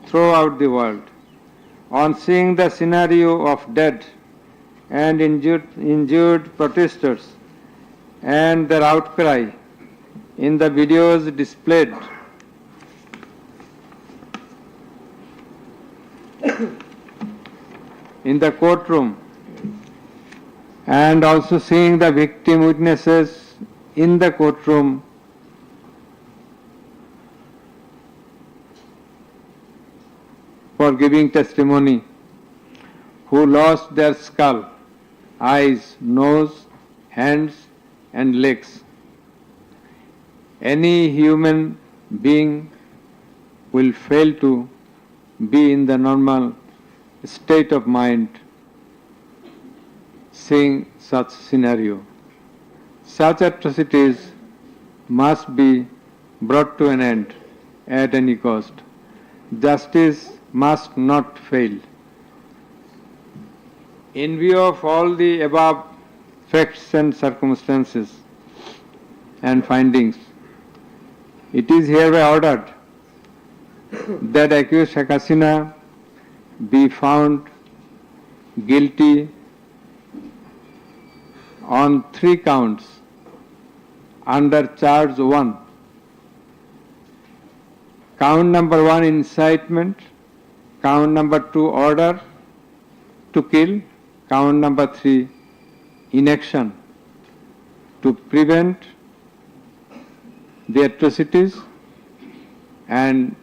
throughout the world. On seeing the scenario of dead and injured protesters and their outcry in the videos displayed in the courtroom, and also seeing the victim witnesses in the courtroom, for giving testimony, who lost their skull, eyes, nose, hands, and legs. Any human being will fail to be in the normal state of mind seeing such scenario. Such atrocities must be brought to an end at any cost. Justice must not fail. In view of all the above facts and circumstances and findings, it is hereby ordered that accused Sheikh Hasina be found guilty on 3 counts under charge 1. Count number 1, incitement. Count number 2, order to kill. Count number 3, inaction to prevent the atrocities and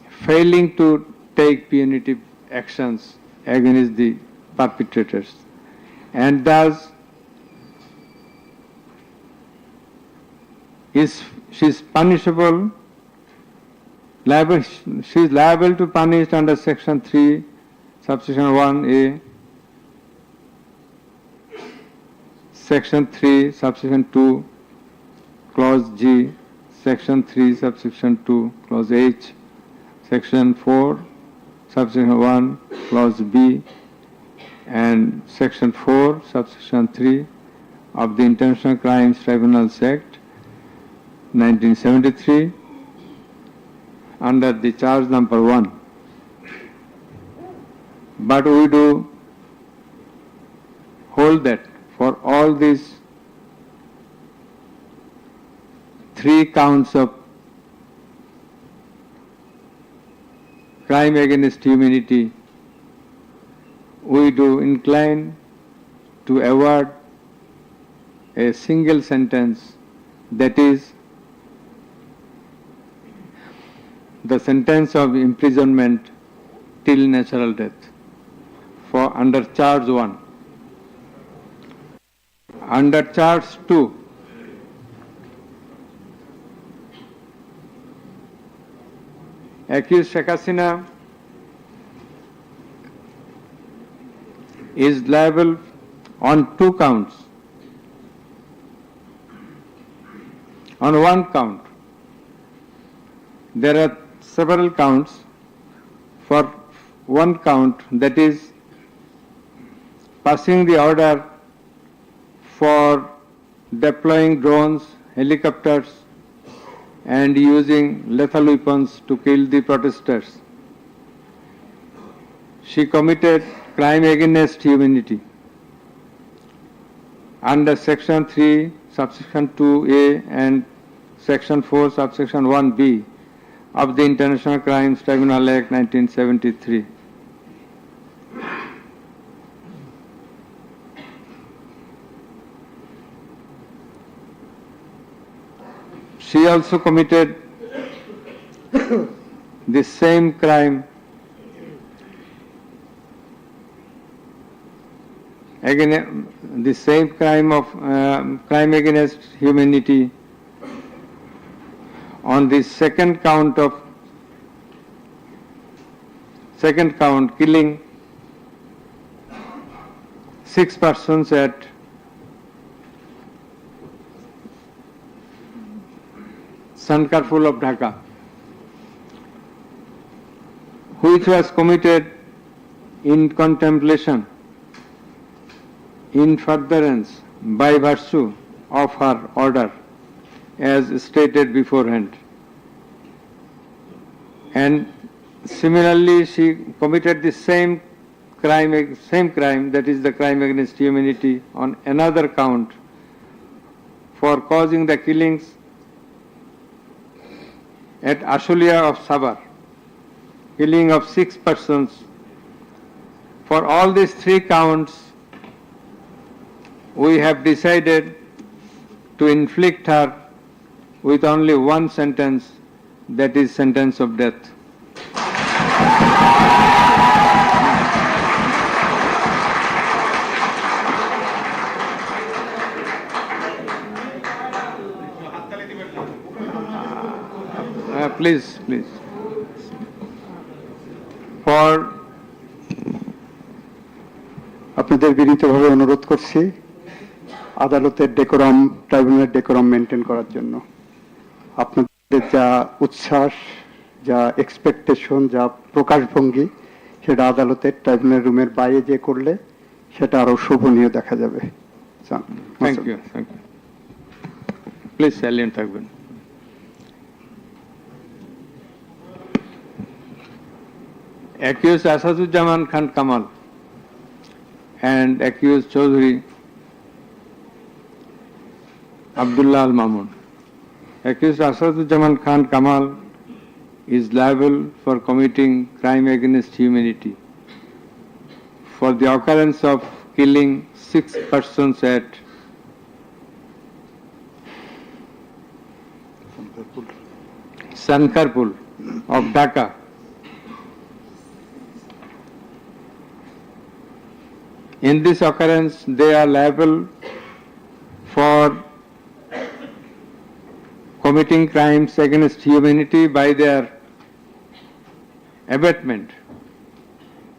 failing to take punitive actions against the perpetrators, and thus she is punishable. She is liable to punish under Section 3, subsection 1A, Section 3, subsection 2, clause G, Section 3, subsection 2, clause H, Section 4, subsection 1, clause B, and Section 4, subsection 3 of the International Crimes Tribunals Act 1973 under the charge number 1. But we do hold that for all these 3 counts of crime against humanity, we do incline to award a single sentence, that is the sentence of imprisonment till natural death for under charge 1. Under charge 2, accused Sheikh Hasina is liable on 2 counts. On 1 count, there are several counts. For 1 count, that is passing the order for deploying drones, helicopters, and using lethal weapons to kill the protesters. She committed crime against humanity under Section 3, subsection 2A and Section 4, subsection 1B of the International Crimes Tribunal Act 1973. She also committed the same crime crime against humanity on the second count, killing 6 persons at Sankarpur of Dhaka, which was committed in contemplation, in furtherance, by virtue of her order, as stated beforehand. And similarly, she committed the same crime, that is the crime against humanity, on another count for causing the killings at Ashulia of Sabar, killing of 6 persons. For all these 3 counts, we have decided to inflict her with only 1 sentence, that is sentence of death. Please. For আপনাদের বিনীতভাবে অনুরোধ করছি আদালতের decorum, ট্রাইব্যুনালের decorum maintain করার জন্য। আপনাদের যা উচ্ছ্বাস, যা এক্সপেকটেশন, যা প্রকাশভঙ্গি, সেটা আদালতের ট্রাইব্যুনাল রুমের বাইরে যে করলে সেটা আরো শোভনীয় দেখা যাবে। Thank you. প্লিজ সাইলেন্ট থাকবেন। Accused Asaduzzaman Khan Kamal and accused Chaudhry Abdullah Al Mamun. Accused Asaduzzaman Khan Kamal is liable for committing crime against humanity for the occurrence of killing 6 persons at Sankarpur of Dhaka, In this occurrence, they are liable for committing crimes against humanity by their abatement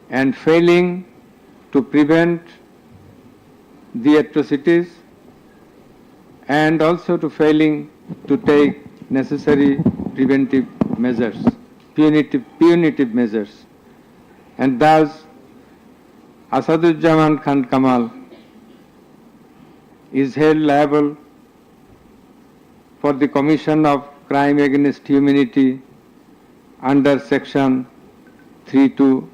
and failing to prevent the atrocities and also to failing to take necessary preventive measures, punitive measures. And thus, Asaduzzaman Khan Kamal is held liable for the commission of crime against humanity under section 32A,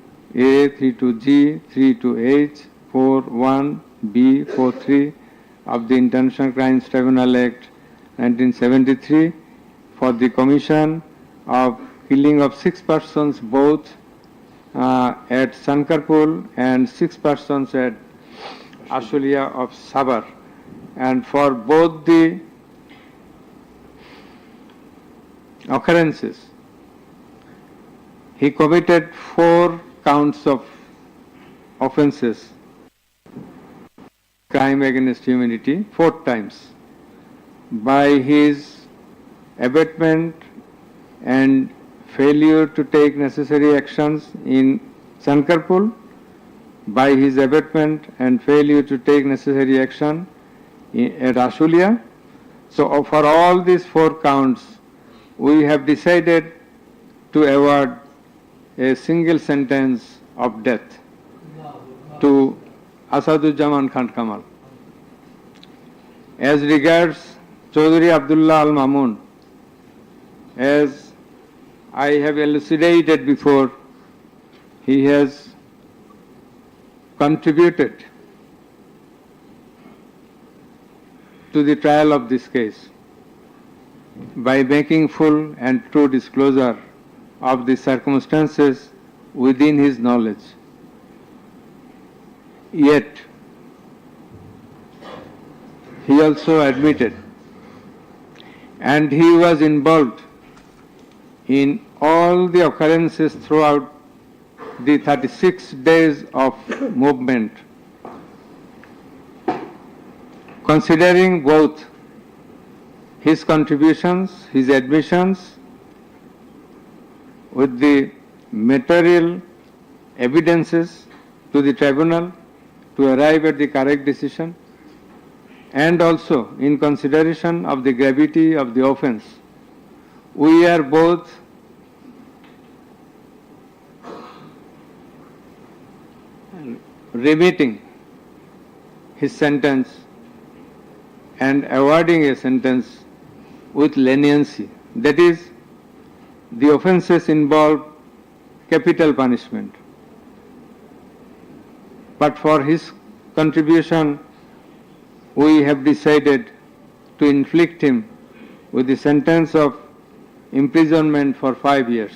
32G, 32H, 41B, 43 of the International Crimes Tribunal Act 1973 for the commission of killing of 6 persons both at Sankarpur and 6 persons at Ashulia of Sabar. And for both the occurrences, he committed 4 counts of offences, crime against humanity, 4 times, by his abatement and failure to take necessary actions in Sankarpur, by his abatement and failure to take necessary action at Ashulia. So for all these 4 counts, we have decided to award a single sentence of death to Asaduzzaman Khan Kamal. As regards Chaudhry Abdullah Al Mamun, as I have elucidated before, he has contributed to the trial of this case by making full and true disclosure of the circumstances within his knowledge. Yet, he also admitted, and he was involved in all the occurrences throughout the 36 days of movement, considering both his contributions, his admissions, with the material evidences to the tribunal to arrive at the correct decision, and also in consideration of the gravity of the offence, we are both remitting his sentence and awarding a sentence with leniency. That is, the offences involve capital punishment. But for his contribution, we have decided to inflict him with the sentence of imprisonment for 5 years.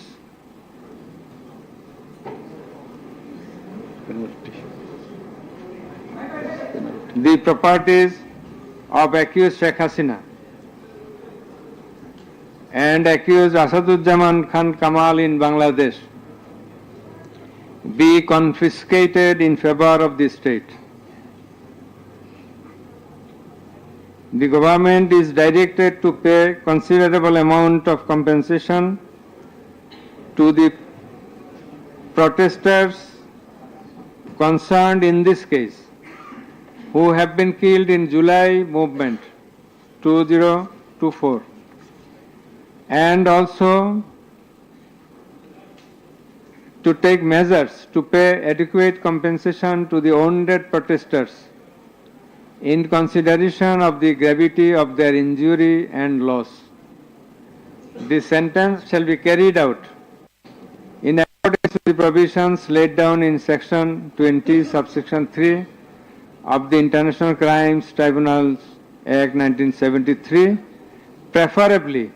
The properties of accused Sheikh Hasina and accused Asaduzzaman Khan Kamal in Bangladesh be confiscated in favor of the state. The government is directed to pay considerable amount of compensation to the protesters concerned in this case, who have been killed in July movement 2024, and also to take measures to pay adequate compensation to the wounded protesters in consideration of the gravity of their injury and loss. The sentence shall be carried out in accordance with the provisions laid down in section 20, subsection 3 of the International Crimes Tribunals Act 1973, preferably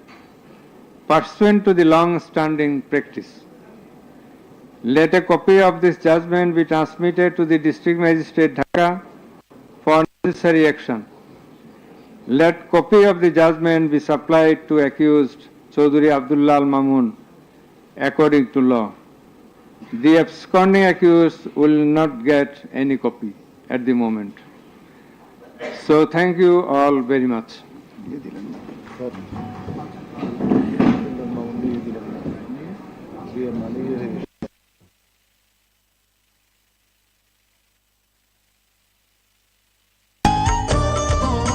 pursuant to the long-standing practice. Let a copy of this judgment be transmitted to the District Magistrate Dhaka for necessary action. Let copy of the judgment be supplied to accused Chaudhry Abdullah Al Mamun according to law. The absconding accused will not get any copy at the moment. So thank you all very much. দিয়ে দিলেন, sir.